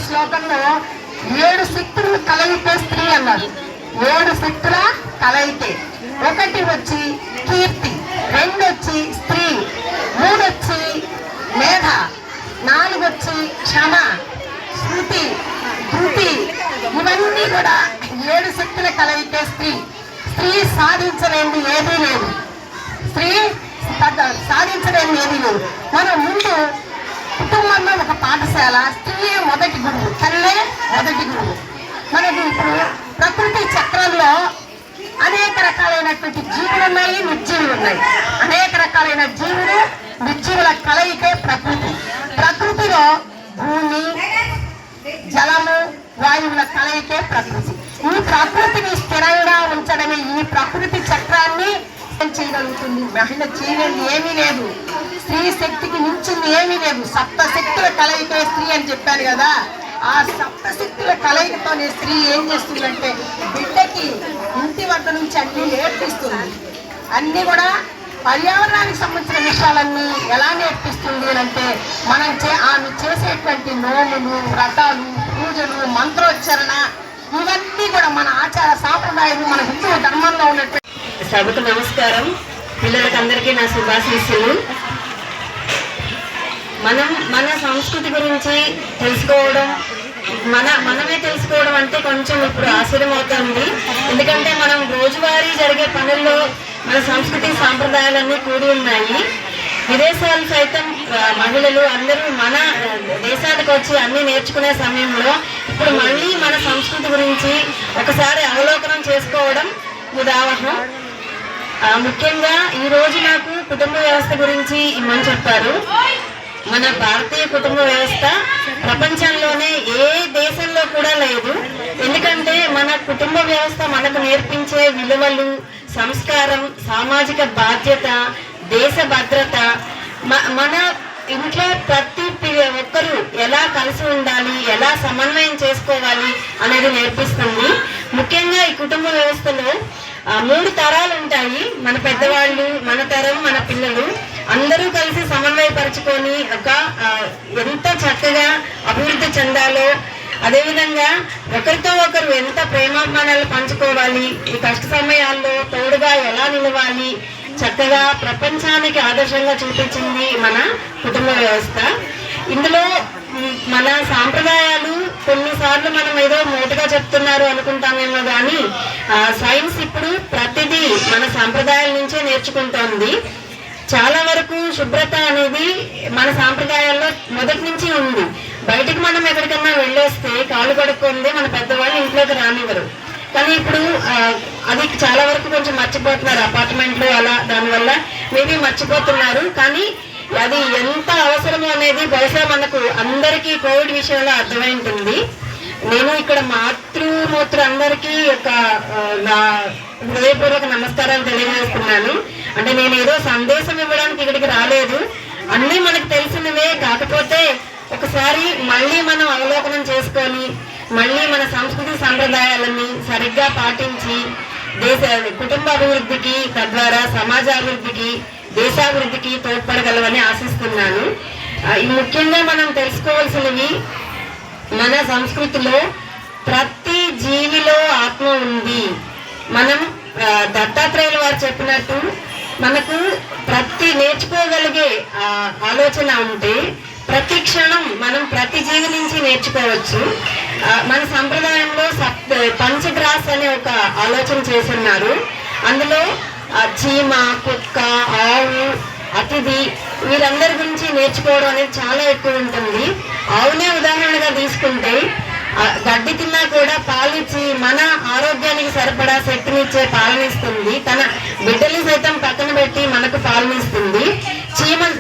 శ్లోకంలో 7 శక్తులు కలయితే స్త్రీ అన్నారు. 7 శక్తుల కలయితే. 1 వచ్చి కీర్తి, 2 వచ్చి స్త్రీ, 3 వచ్చి మేధ, 4 వచ్చి క్షమ, శృతి, ధృతి. ఇవన్నీ కూడా 7 శక్తుల కలయితే స్త్రీ. స్త్రీ సాధించలేనిది ఏదీ లేదు. స్త్రీ సాధించలేనిది ఏదీ లేదు. మనం ముందు కుటుంబంలో ఒక పాఠశాల, స్త్రీయే మొదటి గురువు, తల్లే మొదటి గురువు. మనకి ఇప్పుడు ప్రకృతి చక్రంలో అనేక రకాలైనటువంటి జీవులు ఉన్నాయి, నిర్జీవులు ఉన్నాయి. అనేక రకాలైన జీవులు నిర్జీవుల కలయికే ప్రకృతి. ప్రకృతిలో భూమి, జలము, వాయువుల కలయికే ప్రకృతి. ఈ ప్రకృతిని స్థిరంగా ఉంచడమే ఈ ప్రకృతి చక్రాన్ని చేయగలుగుతుంది. మహిళ చేయలేని ఏమీ లేదు. స్త్రీ శక్తికి మించింది ఏమీ లేదు. సప్తశక్తుల కలయికే స్త్రీ అని చెప్పాను కదా. ఆ సప్తశక్తుల కలయికతోనే స్త్రీ ఏం చేస్తుందంటే బిడ్డకి ఇంటి వద్ద నుంచి అన్ని నేర్పిస్తుంది. అన్ని కూడా పర్యావరణానికి సంబంధించిన విషయాలన్నీ ఎలా నేర్పిస్తుంది అంటే ఆమె చేసేటువంటి నోములు, వ్రతాలు, పూజలు, మంత్రోచ్చరణ, ఇవన్నీ కూడా మన ఆచార సాంప్రదాయాలు, మన హిందూ ధర్మంలో ఉన్నటువంటి. సభకు నమస్కారం. పిల్లలకి అందరికీ నా శుభాశీస్సులు. మన సంస్కృతి గురించి తెలుసుకోవడం, మనమే తెలుసుకోవడం అంటే కొంచెం ఇప్పుడు ఆశ్చర్యం అవుతుంది. ఎందుకంటే మనం రోజువారీ జరిగే పనుల్లో మన సంస్కృతి సాంప్రదాయాలన్నీ కూడి ఉన్నాయి. విదేశాలు సైతం మహిళలు అందరూ మన దేశానికి వచ్చి అన్ని నేర్చుకునే సమయంలో ఇప్పుడు మళ్ళీ మన సంస్కృతి గురించి ఒకసారి అవలోకనం చేసుకోవడం ఉదాహరణ. ముఖ్యంగా ఈ రోజు నాకు కుటుంబ వ్యవస్థ గురించి ఇమ్మని చెప్పారు. మన భారతీయ కుటుంబ వ్యవస్థ ప్రపంచంలోనే ఏ దేశంలో కూడా లేదు. ఎందుకంటే మన కుటుంబ వ్యవస్థ మనకు నేర్పించే విలువలు, సంస్కారం, సామాజిక బాధ్యత, దేశ భద్రత, మన ఇంట్లో ప్రతి ఒక్కరూ ఎలా కలిసి ఉండాలి, ఎలా సమన్వయం చేసుకోవాలి అనేది నేర్పిస్తుంది. ముఖ్యంగా ఈ కుటుంబ వ్యవస్థలో 3 తరాలు ఉంటాయి. మన పెద్దవాళ్ళు, మన తరం, మన పిల్లలు అందరూ కలిసి సమన్వయపరుచుకొని ఎంత చక్కగా అభివృద్ధి చెందాలో, అదేవిధంగా ఒకరితో ఒకరు ఎంత ప్రేమాభిమానాలు పంచుకోవాలి, ఈ కష్ట సమయాల్లో తోడుగా ఎలా నిలవాలి, చక్కగా ప్రపంచానికి ఆదర్శంగా చూపించింది మన కుటుంబ వ్యవస్థ. ఇందులో మన సాంప్రదాయాలు కొన్నిసార్లు మనం ఏదో మోటుగా చెప్తున్నారు అనుకుంటామేమో కానీ సైన్స్ ఇప్పుడు ప్రతిదీ మన సాంప్రదాయాల నుంచే నేర్చుకుంటోంది. చాలా వరకు శుభ్రత అనేది మన సాంప్రదాయాల్లో మొదటి నుంచి ఉంది. బయటకు మనం ఎక్కడికన్నా వెళ్ళేస్తే కాళ్ళు కడుక్కుంది మన పెద్దవాళ్ళు ఇంట్లోకి రానివ్వరు. కానీ ఇప్పుడు అది చాలా వరకు కొంచెం మర్చిపోతున్నారు. అపార్ట్మెంట్లు అలా దానివల్ల మేబీ మర్చిపోతున్నారు. కానీ అది ఎంత అవసరమో అనేది బహుశా మనకు అందరికీ కోవిడ్ విషయంలో అర్థమై ఉంటుంది. నేను ఇక్కడ మాతృమూర్తులు అందరికీ నా హృదయపూర్వక నమస్కారాలు తెలియజేస్తున్నాను. అంటే నేను ఏదో సందేశం ఇవ్వడానికి ఇక్కడికి రాలేదు. అన్నీ మనకు తెలిసినవే. కాకపోతే ఒకసారి మళ్ళీ మనం అవలోకనం చేసుకొని మళ్ళీ మన సంస్కృతి సంప్రదాయాలని సరిగ్గా పాటించి కుటుంబ అభివృద్ధికి, తద్వారా సమాజాభివృద్ధికి, దేశాభివృద్ధికి తోడ్పడగలవని ఆశిస్తున్నాను. ముఖ్యంగా మనం తెలుసుకోవాల్సినవి మన సంస్కృతిలో ప్రతి జీవిలో ఆత్మ ఉంది. మనం దత్తాత్రేయుల వారు చెప్పినట్టు మనకు నేర్చుకోగలిగే ఆలోచన ఉంటే ప్రతి క్షణం మనం ప్రతి జీవి నుంచి నేర్చుకోవచ్చు. మన సంప్రదాయంలో పంచగ్రాస్ అనే ఒక ఆలోచన చేస్తున్నారు. అందులో చీమ, కుక్క, ఆవు, అతిథి వీరందరి గురించి నేర్చుకోవడం అనేది చాలా ఎక్కువ ఉంటుంది. ఆవునే ఉదాహరణగా తీసుకుంటే గడ్డి తిన్నా కూడా పాలిచ్చి మన ఆరోగ్యానికి సరిపడా శక్తినిచ్చే పాలనిస్తుంది. తన బిడ్డల్ని సైతం పక్కన పెట్టి మనకు పాలనిస్తుంది.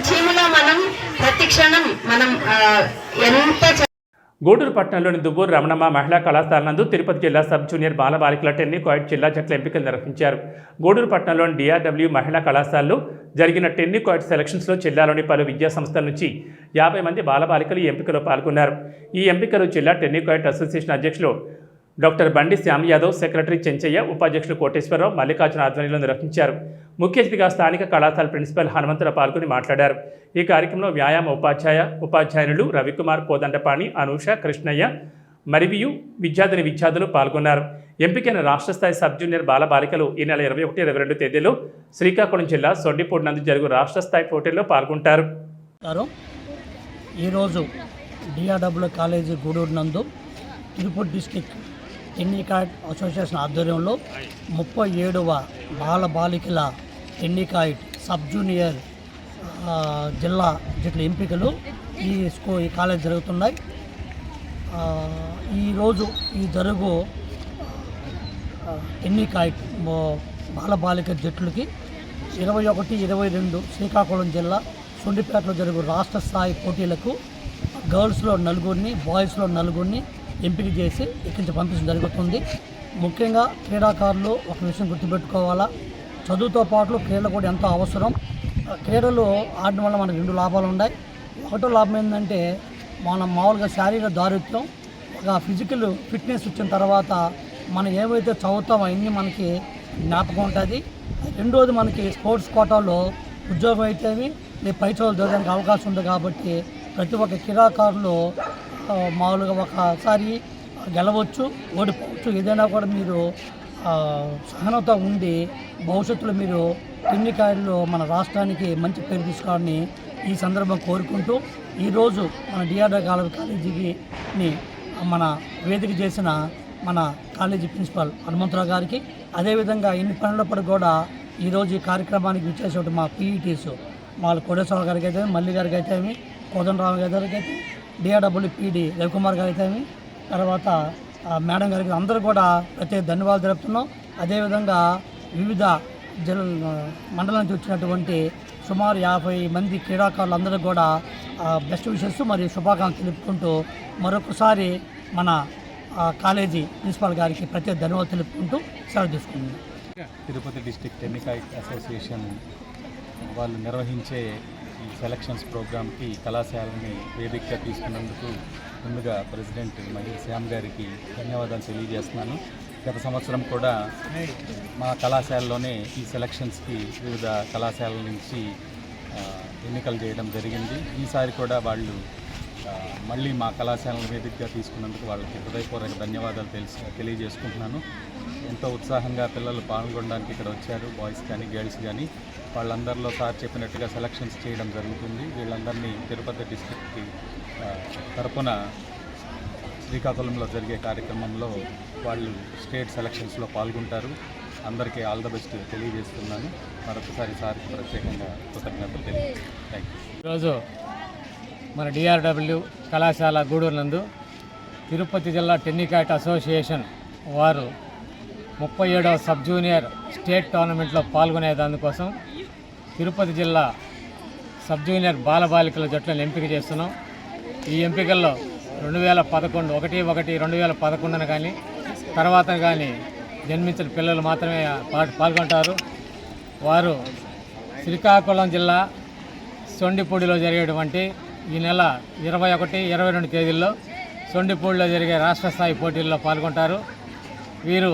చీమలో మనం ప్రతి క్షణం మనం ఎంత గూడూరు పట్టణంలోని దువ్వూరు రమణమ్మ మహిళా కళాశాల నందు తిరుపతి జిల్లా సబ్ జూనియర్ బాలబాలికల టెన్నికాయిట్ జిల్లా జట్ల ఎంపికలు నిర్వహించారు. గూడూరు పట్టణంలోని DRW మహిళా కళాశాలలో జరిగిన టెన్నికాయిట్ సెలక్షన్స్లో జిల్లాలోని పలు విద్యా సంస్థల నుంచి 50 మంది బాలబాలికలు ఈ ఎంపికలో పాల్గొన్నారు. ఈ ఎంపికలు జిల్లా టెన్నికాయిట్ అసోసియేషన్ అధ్యక్షులు డాక్టర్ బండి శ్యామ్ యాదవ్, సెక్రటరీ చెంచయ్య, ఉపాధ్యక్షులు కోటేశ్వరరావు, మల్లికార్జున ఆధ్వర్యంలో నిర్వహించారు. ముఖ్య అతిథిగా స్థానిక కళాశాల ప్రిన్సిపల్ హనుమంతరావు పాల్గొని మాట్లాడారు. ఈ కార్యక్రమంలో వ్యాయామ ఉపాధ్యాయులు రవికుమార్, కోదండపాణి, అనూష, కృష్ణయ్య, మరివియు విద్యార్థులు పాల్గొన్నారు. ఎంపికైన రాష్ట్ర స్థాయి సబ్ జూనియర్ బాలబాలికలు ఈ నెల 21, 22 తేదీలో శ్రీకాకుళం జిల్లా సొండిపూడి నందు జరుగు రాష్ట్ర స్థాయి పోటీల్లో పాల్గొంటారు. ఈరోజు DRW కాలేజీ గూడూరు నందు తిరుపతి డిస్టిక్ టెన్నికాయిట్ అసోసియేషన్ ఆధ్వర్యంలో 37వ బాలబాలికల టెన్నికాయిట్ సబ్ జూనియర్ జిల్లా జట్ల ఎంపికలు ఈ కాలేజ్ జరుగుతున్నాయి. ఈరోజు ఈ జరుగు టెన్నికాయిట్ బాలబాలిక జట్లకి 21, 22 శ్రీకాకుళం జిల్లా సొండిపేటలో జరుగు రాష్ట్ర స్థాయి పోటీలకు గర్ల్స్లో 4, బాయ్స్లో 4 ఎంపిక చేసి ఇక్కడి నుంచి పంపించడం జరుగుతుంది. ముఖ్యంగా క్రీడాకారులు ఒక విషయం గుర్తుపెట్టుకోవాలా, చదువుతో పాటు క్రీడలు కూడా ఎంతో అవసరం. క్రీడలు ఆడడం వల్ల మనకు 2 లాభాలు ఉన్నాయి. ఒకటో లాభం ఏంటంటే మనం మామూలుగా శారీరక దారిద్ర్యం, ఒక ఫిజికల్ ఫిట్నెస్ వచ్చిన తర్వాత మనం ఏమైతే చదువుతామో అవన్నీ మనకి జ్ఞాపకం ఉంటుంది. రెండోది మనకి స్పోర్ట్స్ కోటాలో ఉద్యోగం అయితేవి లేదా పై చదువులు చదవడానికి అవకాశం ఉంది. కాబట్టి ప్రతి ఒక్క క్రీడాకారులు మామూలుగా ఒకసారి గెలవచ్చు, ఓడిపోవచ్చు. ఏదైనా కూడా మీరు సహనత ఉండి భవిష్యత్తులో మీరు టెన్నికాయిట్లో మన రాష్ట్రానికి మంచి పేరు తీసుకోవాలని ఈ సందర్భం కోరుకుంటూ, ఈరోజు మన DRW కాలేజీకి మన వేదిక చేసిన మన కాలేజీ ప్రిన్సిపల్ హనుమంతరావు గారికి, అదేవిధంగా ఇన్ని పనులప్పుడు కూడా ఈరోజు ఈ కార్యక్రమానికి విచ్చేసేటువంటి మా PETs వాళ్ళ కోటేశ్వరరావు గారికి అయితే, మల్లి గారికి అయితే, కోదండరావు గారికి అయితే, DRW PD రవికుమార్ గారు అయితే, తర్వాత మేడం గారికి అందరూ కూడా ప్రత్యేక ధన్యవాదాలు తెలుపుతున్నాం. అదేవిధంగా వివిధ మండలం నుంచి వచ్చినటువంటి సుమారు 50 మంది క్రీడాకారులు అందరూ కూడా బెస్ట్ విషెస్ మరియు శుభాకాంక్షలు తెలుపుకుంటూ మరొకసారి మన కాలేజీ ప్రిన్సిపాల్ గారికి ప్రత్యేక ధన్యవాదాలు తెలుపుకుంటూ సెలవు తీసుకుంటున్నాం. తిరుపతి డిస్టిక్ టెన్నికాయిట్ అసోసియేషన్ వాళ్ళు నిర్వహించే ఈ సెలక్షన్స్ ప్రోగ్రామ్కి కళాశాలని వేదికగా తీసుకున్నందుకు ముందుగా ప్రెసిడెంట్ మహి శ్యామ్ గారికి ధన్యవాదాలు తెలియజేస్తున్నాను. గత సంవత్సరం కూడా మా కళాశాలలోనే ఈ సెలక్షన్స్కి వివిధ కళాశాలల నుంచి ఎన్నికలు చేయడం జరిగింది. ఈసారి కూడా వాళ్ళు మళ్ళీ మా కళాశాలను వేదికగా తీసుకున్నందుకు వాళ్ళకి హృదయపూర్వక ధన్యవాదాలు తెలియజేసుకుంటున్నాను. ఎంతో ఉత్సాహంగా పిల్లలు పాల్గొనడానికి ఇక్కడ వచ్చారు, బాయ్స్ కానీ గర్ల్స్ కానీ. వాళ్ళందరిలో సార్ చెప్పినట్టుగా సెలక్షన్స్ చేయడం జరుగుతుంది. వీళ్ళందరినీ తిరుపతి డిస్ట్రిక్ట్కి తరపున శ్రీకాకుళంలో జరిగే కార్యక్రమంలో వాళ్ళు స్టేట్ సెలక్షన్స్లో పాల్గొంటారు. అందరికీ ఆల్ ద బెస్ట్ తెలియజేస్తున్నాను. మరొకసారి సార్కి ప్రత్యేకంగా కృతజ్ఞతలు తెలియజేస్తున్నాను. Thank you. ఈరోజు మన DRW కళాశాల గూడూరు నందు తిరుపతి జిల్లా టెన్నికాయిట్ అసోసియేషన్ వారు 37వ సబ్ జూనియర్ స్టేట్ టోర్నమెంట్లో పాల్గొనే దానికోసం తిరుపతి జిల్లా సబ్ జూనియర్ బాలబాలికల జట్లను ఎంపిక చేస్తున్నాం. ఈ ఎంపికల్లో 2011 కానీ తర్వాత కానీ జన్మించిన పిల్లలు మాత్రమే పాల్గొంటారు. వారు శ్రీకాకుళం జిల్లా సొండిపూడిలో జరిగేటువంటి ఈ నెల 21, 22 తేదీల్లో సొండిపూడిలో జరిగే రాష్ట్ర స్థాయి పోటీల్లో పాల్గొంటారు. వీరు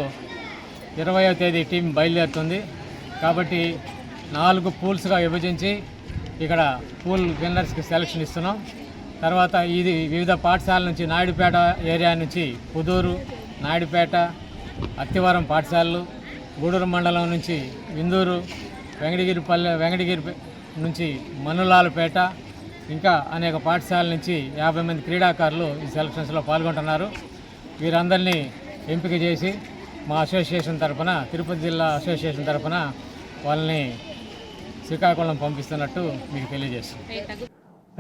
20వ తేదీ టీం బయలుదేరుతుంది. కాబట్టి 4 పూల్స్గా విభజించి ఇక్కడ పూల్ విన్నర్స్కి సెలక్షన్ ఇస్తున్నాం. తర్వాత ఇది వివిధ పాఠశాలల నుంచి నాయుడుపేట ఏరియా నుంచి పుదూరు, నాయుడుపేట, అత్తివరం పాఠశాలలు, గూడూరు మండలం నుంచి విందూరు, వెంకటగిరి నుంచి మనులాలపేట, ఇంకా అనేక పాఠశాలల నుంచి 50 మంది క్రీడాకారులు ఈ సెలక్షన్స్లో పాల్గొంటున్నారు. వీరందరినీ ఎంపిక చేసి మా అసోసియేషన్ తరఫున, తిరుపతి జిల్లా అసోసియేషన్ తరఫున వాళ్ళని శ్రీకాకుళం పంపిస్తున్నట్టు మీకు తెలియజేస్తున్నాను.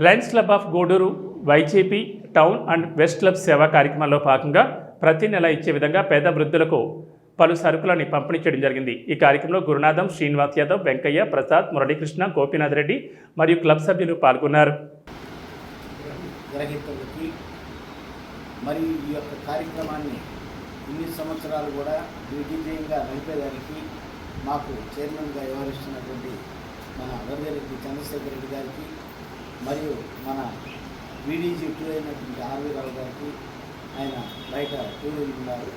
Lions Club of Gudur YJP town and west club సేవా కార్యక్రమంలో భాగంగా ప్రతి నెల ఇచ్చే విధంగా పేద వృద్ధులకు పలు సరుకులని పంపిణీ చేయడం జరిగింది. ఈ కార్యక్రమంలో గురునాథం, శ్రీనివాస్ యాదవ్, వెంకయ్య, ప్రసాద్, మురళీకృష్ణ, గోపీనాథ్ రెడ్డి మరియు క్లబ్ సభ్యులు పాల్గొన్నారు. గ్రహీతలకి మరియు ఈ యొక్క కార్యక్రమాన్ని ఇన్ని సంవత్సరాలు కూడా దిగ్విజయంగా నడిపేదానికి మాకు చైర్మన్గా వ్యవహరిస్తున్నటువంటి మన వరదరెడ్డి చంద్రశేఖర్ రెడ్డి గారికి మరియు మన వీడీజీ టూ అయినటువంటి ఆర్వీ రావు గారికి, ఆయన బయట టూర్లు ఉన్నారు,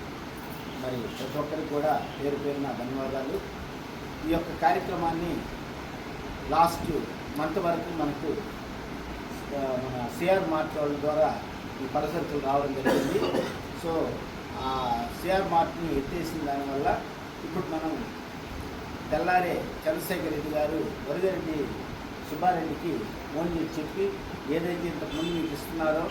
మరి ప్రతి ఒక్కరికి కూడా పేరు పేరున ధన్యవాదాలు. ఈ యొక్క కార్యక్రమాన్ని లాస్ట్ మంత్ వరకు మనకు మన సిఆర్ మార్ట్ వాళ్ళ ద్వారా ఈ పలసరుకులు రావడం జరిగింది. సో ఆ సిఆర్ మార్ట్ని ఎత్తేసిన దానివల్ల ఇప్పుడు మనం తెల్లారే చంద్రశేఖర్ రెడ్డి గారు వరదరెడ్డి సుబ్బారెడ్డికి ఫోన్ చేసి చెప్పి ఏదైతే ఇంతకుముందు మీకు ఇస్తున్నారో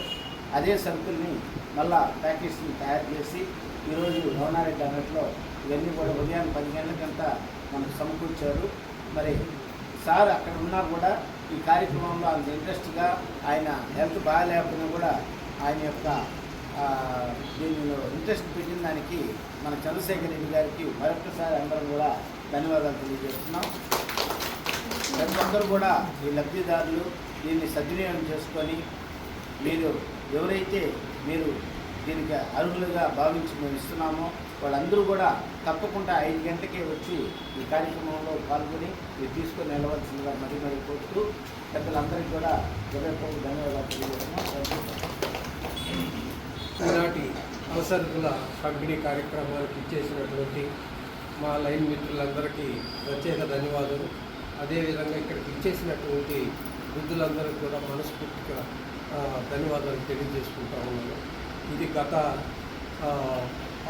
అదే సరుకుల్ని మళ్ళా ప్యాకేజ్ని తయారు చేసి ఈరోజు రవణారెడ్డి అన్నట్లో ఇవన్నీ కూడా ఉదయం 10 గంటలకంతా మనకు సమకూర్చారు. మరి సార్ అక్కడ ఉన్నా కూడా ఈ కార్యక్రమంలో అంత ఇంట్రెస్ట్గా, ఆయన హెల్త్ బాగాలేకపోయినా కూడా ఆయన యొక్క దీనిలో ఇంట్రెస్ట్ పెట్టిన దానికి మన చంద్రశేఖర్ రెడ్డి గారికి మరొకసారి అందరం కూడా ధన్యవాదాలు తెలియజేస్తున్నాం. ప్రతి కూడా ఈ లబ్ధిదారులు దీన్ని సద్వినియోగం చేసుకొని మీరు ఎవరైతే మీరు దీనికి అర్హులుగా భావించి మేము ఇస్తున్నామో వాళ్ళందరూ కూడా తప్పకుండా 5 గంటలకే వచ్చి ఈ కార్యక్రమంలో పాల్గొని మీరు తీసుకొని వెళ్ళవలసిందిగా మరీ కోరుతూ పెద్దలందరికీ కూడా హృదయపూర్వక ధన్యవాదాలు తెలియజేస్తున్నాం. ఈనాటి అవసరకుల పంపిణీ కార్యక్రమానికి ఇచ్చేసినటువంటి మా లైన్ మిత్రులందరికీ ప్రత్యేక ధన్యవాదాలు. అదేవిధంగా ఇక్కడికి ఇచ్చేసినటువంటి వృద్ధులందరికీ కూడా మనస్ఫూర్తిగా ధన్యవాదాలు తెలియజేసుకుంటా ఉన్నాను. ఇది గత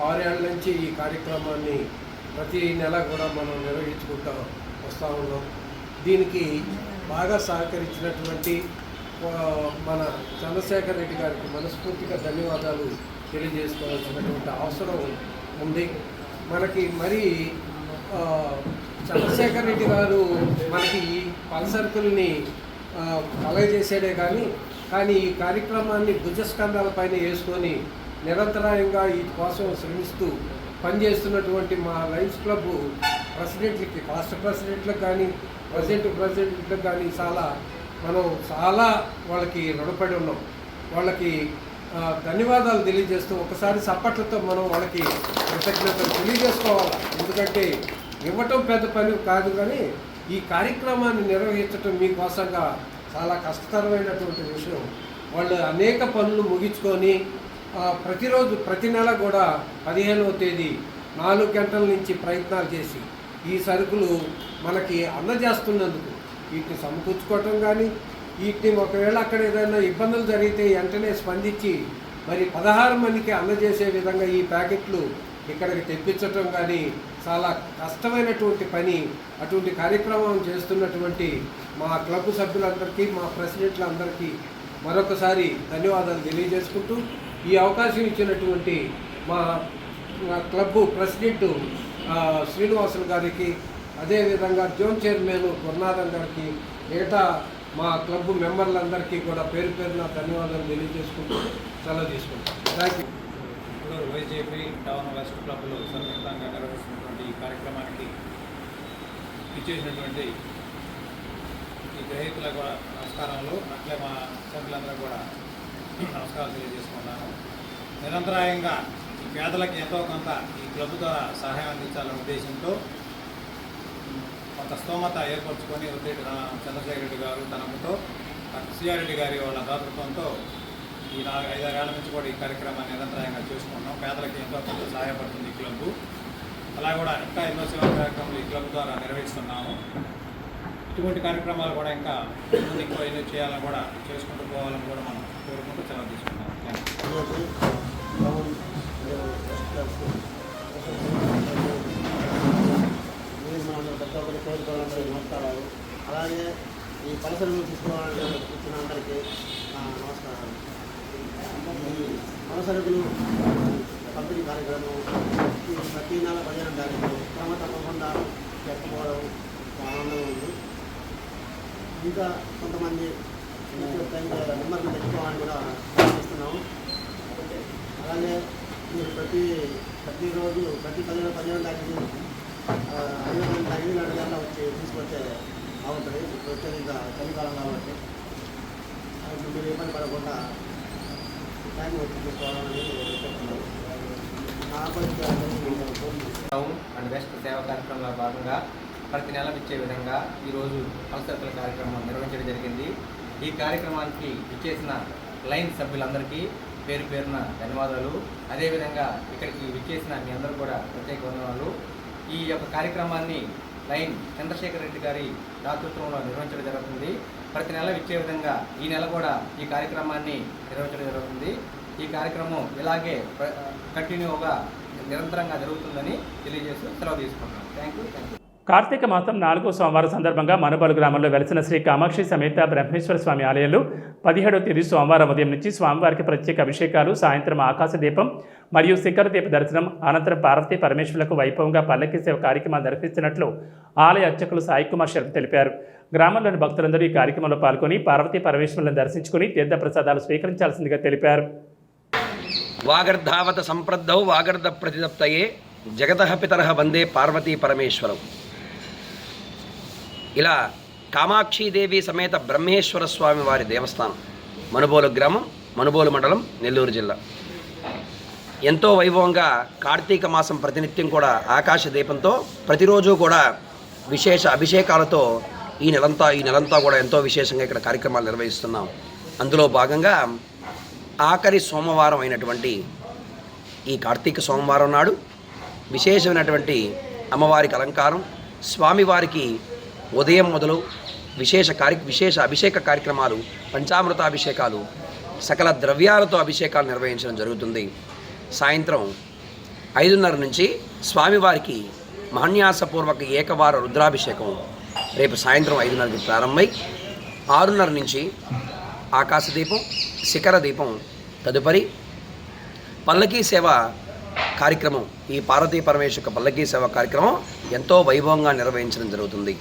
6 ఏళ్ల నుంచి ఈ కార్యక్రమాన్ని ప్రతి నెల కూడా మనం నిర్వహించుకుంటూ వస్తూ ఉన్నాం. దీనికి బాగా సహకరించినటువంటి మన చంద్రశేఖర్ రెడ్డి గారికి మనస్ఫూర్తిగా ధన్యవాదాలు తెలియజేసుకోవాల్సినటువంటి అవసరం ఉంది. మనకి మరి చంద్రశేఖర్ రెడ్డి గారు మనకి ఈ పల్సర్కుల్ని కలగజేసాడే కానీ ఈ కార్యక్రమాన్ని భుజస్కంధాలపైన వేసుకొని నిరంతరాయంగా ఈ కోసం శ్రమిస్తూ పనిచేస్తున్నటువంటి మా లయన్స్ క్లబ్ ప్రెసిడెంట్లకి, రాష్ట్ర ప్రెసిడెంట్లకు కానీ ప్రెసిడెంట్లకు కానీ మనం చాలా వాళ్ళకి రుణపడి ఉన్నాం. వాళ్ళకి ధన్యవాదాలు తెలియజేస్తూ ఒకసారి చప్పట్లతో మనం వాళ్ళకి కృతజ్ఞతలు తెలియజేసుకోవాలి. ఎందుకంటే ఇవ్వటం పెద్ద పని కాదు, కానీ ఈ కార్యక్రమాన్ని నిర్వహించటం మీకోసంగా చాలా కష్టతరమైనటువంటి విషయం. వాళ్ళు అనేక పనులు ముగించుకొని ప్రతిరోజు ప్రతి నెల కూడా 15వ తేదీ 4 గంటల నుంచి ప్రయత్నాలు చేసి ఈ సరుకులు మనకి అందజేస్తున్నందుకు వీటిని సమకూర్చుకోవటం కానీ, వీటిని ఒకవేళ అక్కడ ఏదైనా ఇబ్బందులు జరిగితే వెంటనే స్పందించి మరి 16 మందికి అందజేసే విధంగా ఈ ప్యాకెట్లు ఇక్కడికి తెప్పించటం కానీ చాలా కష్టమైనటువంటి పని. అటువంటి కార్యక్రమం చేస్తున్నటువంటి మా క్లబ్ సభ్యులందరికీ, మా ప్రెసిడెంట్లందరికీ మరొకసారి ధన్యవాదాలు తెలియజేసుకుంటూ, ఈ అవకాశం ఇచ్చినటువంటి మా క్లబ్ ప్రెసిడెంట్ శ్రీనివాసులు గారికి, అదేవిధంగా జోన్ చైర్మన్ గురునాథన్ గారికి, మిగతా మా క్లబ్ మెంబర్లందరికీ కూడా పేరు పేరున ధన్యవాదాలు తెలియజేసుకుంటూ సెలవు తీసుకుంటాం. Thank you. YJP town west క్లబ్లో సంయుక్తంగా నిర్వహిస్తున్నటువంటి ఈ కార్యక్రమానికి ఇచ్చేసినటువంటి ఈ గ్రహీతులకు కూడా నమస్కారాలు, అట్లే మా సభ్యులందరూ కూడా నమస్కారాలు తెలియజేసుకున్నాను. నిరంతరాయంగా ఈ పేదలకు ఎంతో కొంత ఈ క్లబ్ ద్వారా సహాయం అందించాలనే ఉద్దేశంతో కొంత స్తోమత ఏర్పరచుకొని చంద్రశేఖర్ రెడ్డి గారు తనముతో సిఆర్ రెడ్డి గారి వాళ్ళ దాతృత్వంతో ఈ 4-5 ఏళ్ల నుంచి కూడా ఈ కార్యక్రమాన్ని నిరంతరాయంగా చేసుకుంటున్నాం. పేదలకు ఎంతో కొంత సహాయపడుతుంది ఈ క్లబ్. అలా కూడా ఇంకా ఎన్నో సేవా కార్యక్రమాలు ఈ క్లబ్ ద్వారా నిర్వహిస్తున్నాము. ఇటువంటి కార్యక్రమాలు కూడా ఇంకా ముందుకు పోయి చేయాలని కూడా చేసుకుంటూ పోవాలని కూడా మనం కోరుకుంటూ సెలవు తీసుకుంటాం. ప్రతి ఒక్కరి కోరుకోవాలందరూ నమస్కారాలు. అలాగే ఈ పలసలు తీసుకోవాలని వచ్చిన అందరికీ నమస్కారాలు. ఈ పలసరుకులు పంపిణీ కార్యక్రమం ప్రతి నెల 15వ తారీఖు క్రమ తప్పకుండా చెప్పుకోవడం ఆనందంగా ఉంది. ఇంకా కొంతమంది నెంబర్లు తెచ్చుకోవాలని కూడా ఆలోచిస్తున్నాము. అలాగే మీరు ప్రతిరోజు ప్రతి 15వ తారీఖు 5 గంటల వచ్చి తీసుకొచ్చే బాగుంటుంది. ఇప్పుడు వచ్చేది ఇంకా చలికాలం కాబట్టి మీరు ఇబ్బంది పడకుండా టైం వచ్చి తీసుకోవాలని చెప్తున్నాను. అండ్ బెస్ట్ సేవా కార్యక్రమంలో భాగంగా ప్రతి నెల ఇచ్చే విధంగా ఈరోజు పలసరుకుల కార్యక్రమం నిర్వహించడం జరిగింది. ఈ కార్యక్రమానికి ఇచ్చేసిన లైన్ సభ్యులందరికీ పేరు పేరున ధన్యవాదాలు. అదేవిధంగా ఇక్కడికి విచ్చేసిన మీ అందరూ కూడా ప్రత్యేక వందనాలు. ఈ యొక్క కార్యక్రమాన్ని లైన్ చంద్రశేఖర్ రెడ్డి గారి నేతృత్వంలో నిర్వహించడం జరుగుతుంది. ప్రతి నెల ఇచ్చే విధంగా ఈ నెల కూడా ఈ కార్యక్రమాన్ని నిర్వహించడం జరుగుతుంది. ఈ కార్యక్రమం ఇలాగే కంటిన్యూగా నిరంతరంగా జరుగుతుందని తెలియజేస్తూ సెలవు తీసుకుంటున్నాను. Thank you. కార్తీక మాసం 4వ సోమవారం సందర్భంగా మనుబోలు గ్రామంలో వెలిసిన శ్రీ కామాక్షి సమేత బ్రహ్మేశ్వర స్వామి ఆలయంలో 17వ తేదీ సోమవారం ఉదయం నుంచి స్వామివారికి ప్రత్యేక అభిషేకాలు, సాయంత్రం ఆకాశ దీపం మరియు శిఖర దీప దర్శనం, అనంతరం పార్వతీ పరమేశ్వరులకు వైభవంగా పల్లకి సేవ కార్యక్రమాలు నిర్వహిస్తున్నట్లు ఆలయ అర్చకులు సాయి కుమార్ శర్మ తెలిపారు. గ్రామంలోని భక్తులందరూ ఈ కార్యక్రమంలో పాల్గొని పార్వతీ పరమేశ్వరులను దర్శించుకుని తీర్థ ప్రసాదాలు స్వీకరించాల్సిందిగా తెలిపారు. వాగర్ధావత సంప్రద్ధౌ వాగర్ధ ప్రతిదప్తయే జగతః పితరః వందే పార్వతీ పరమేశ్వరం. ఇలా కామాక్షీదేవి సమేత బ్రహ్మేశ్వర స్వామి వారి దేవస్థానం మనుబోలు గ్రామం, మనుబోలు మండలం, నెల్లూరు జిల్లా. ఎంతో వైభవంగా కార్తీక మాసం ప్రతినిత్యం కూడా ఆకాశ దీపంతో ప్రతిరోజు కూడా విశేష అభిషేకాలతో ఈ నెలంతా కూడా ఎంతో విశేషంగా ఇక్కడ కార్యక్రమాలు నిర్వహిస్తున్నాం. అందులో భాగంగా ఆఖరి సోమవారం అయినటువంటి ఈ కార్తీక సోమవారం నాడు విశేషమైనటువంటి అమ్మవారికి అలంకారం, స్వామివారికి ఉదయం మొదలు విశేష అభిషేక కార్యక్రమాలు, పంచామృతాభిషేకాలు, సకల ద్రవ్యాలతో అభిషేకాలు నిర్వహించడం జరుగుతుంది. సాయంత్రం 5:30 నుంచి స్వామివారికి మహాన్యాసపూర్వక ఏకవార రుద్రాభిషేకం రేపు సాయంత్రం 5:30కి ప్రారంభమై 6:30 నుంచి ఆకాశదీపం, శిఖర దీపం, తదుపరి పల్లకీ సేవ కార్యక్రమం, ఈ పార్వతీ పరమేశ్వర పల్లకీ సేవ కార్యక్రమం ఎంతో వైభవంగా నిర్వహించడం జరుగుతుంది.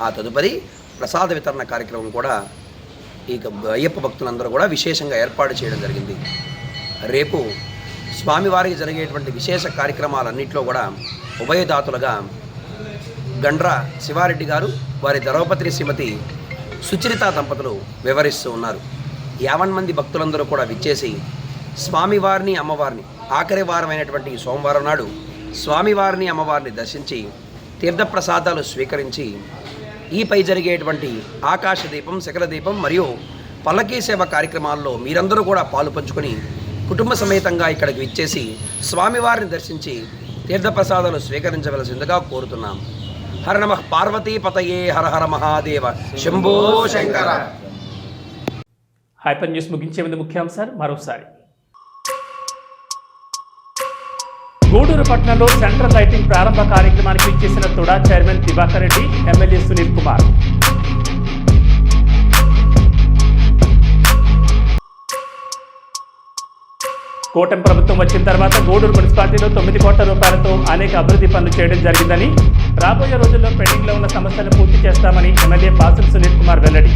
ఆ తదుపరి ప్రసాద వితరణ కార్యక్రమం కూడా ఈ అయ్యప్ప భక్తులందరూ కూడా విశేషంగా ఏర్పాటు చేయడం జరిగింది. రేపు స్వామివారికి జరిగేటువంటి విశేష కార్యక్రమాలన్నింటిలో కూడా ఉభయదాతులుగా గండ్ర శివారెడ్డి గారు, వారి ధర్మపత్రి శ్రీమతి సుచరిత దంపతులు వివరిస్తూ ఉన్నారు. 50 మంది భక్తులందరూ కూడా విచ్చేసి స్వామివారిని, అమ్మవారిని ఆఖరి వారమైనటువంటి సోమవారం నాడు స్వామివారిని, అమ్మవారిని దర్శించి తీర్థప్రసాదాలు స్వీకరించి ఈపై జరిగేటువంటి ఆకాశ దీపం, శిఖర దీపం మరియు పల్లకీ సేవ కార్యక్రమాల్లో మీరందరూ కూడా పాలు పంచుకొని కుటుంబ సమేతంగా ఇక్కడికి విచ్చేసి స్వామివారిని దర్శించి తీర్థప్రసాదాలు స్వీకరించవలసిందిగా కోరుతున్నాం. హర నమః పార్వతీపతయే, హర హర మహాదేవ, శంభో శంకర. హైపర్ న్యూస్ ముగించే ముందు ముఖ్యాంశాలు మరోసారి. గూడూరు పట్టణంలో సెంట్రల్ లైటింగ్ ప్రారంభ కార్యక్రమానికి ఇచ్చేసిన తుడా చైర్మన్ దివాకర్ రెడ్డి, ఎమ్మెల్యే సునీల్ కుమార్. కూటమి ప్రభుత్వం వచ్చిన తర్వాత గూడూరు మున్సిపాలిటీలో 9 కోట్ల రూపాయలతో అనేక అభివృద్ధి పనులు చేయడం జరిగిందని, రాబోయే రోజుల్లో పెండింగ్లో ఉన్న సమస్యలను పూర్తి చేస్తామని ఎమ్మెల్యే పాసుల సునీల్ కుమార్ వెల్లడి.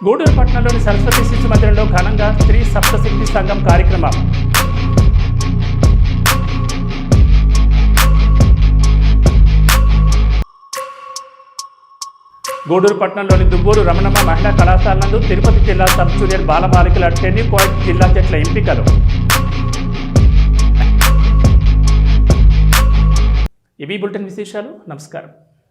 గూడూరు పట్టణంలోని సరస్వతి శిశు మందిరంలో ఘనంగా స్త్రీ సప్తశక్తి సంఘం కార్యక్రమం. గూడూరు పట్టణంలోని దుబ్బూరు రమణమ్మ మహిళా కళాశాల నందు తిరుపతి జిల్లా సబ్ జూనియర్ బాలబాలికల టెన్నిస్ పాయింట్ జిల్లా జట్ల ఎంపికలు. ఇవి బులెటిన్ విశేషాలు. నమస్కారం.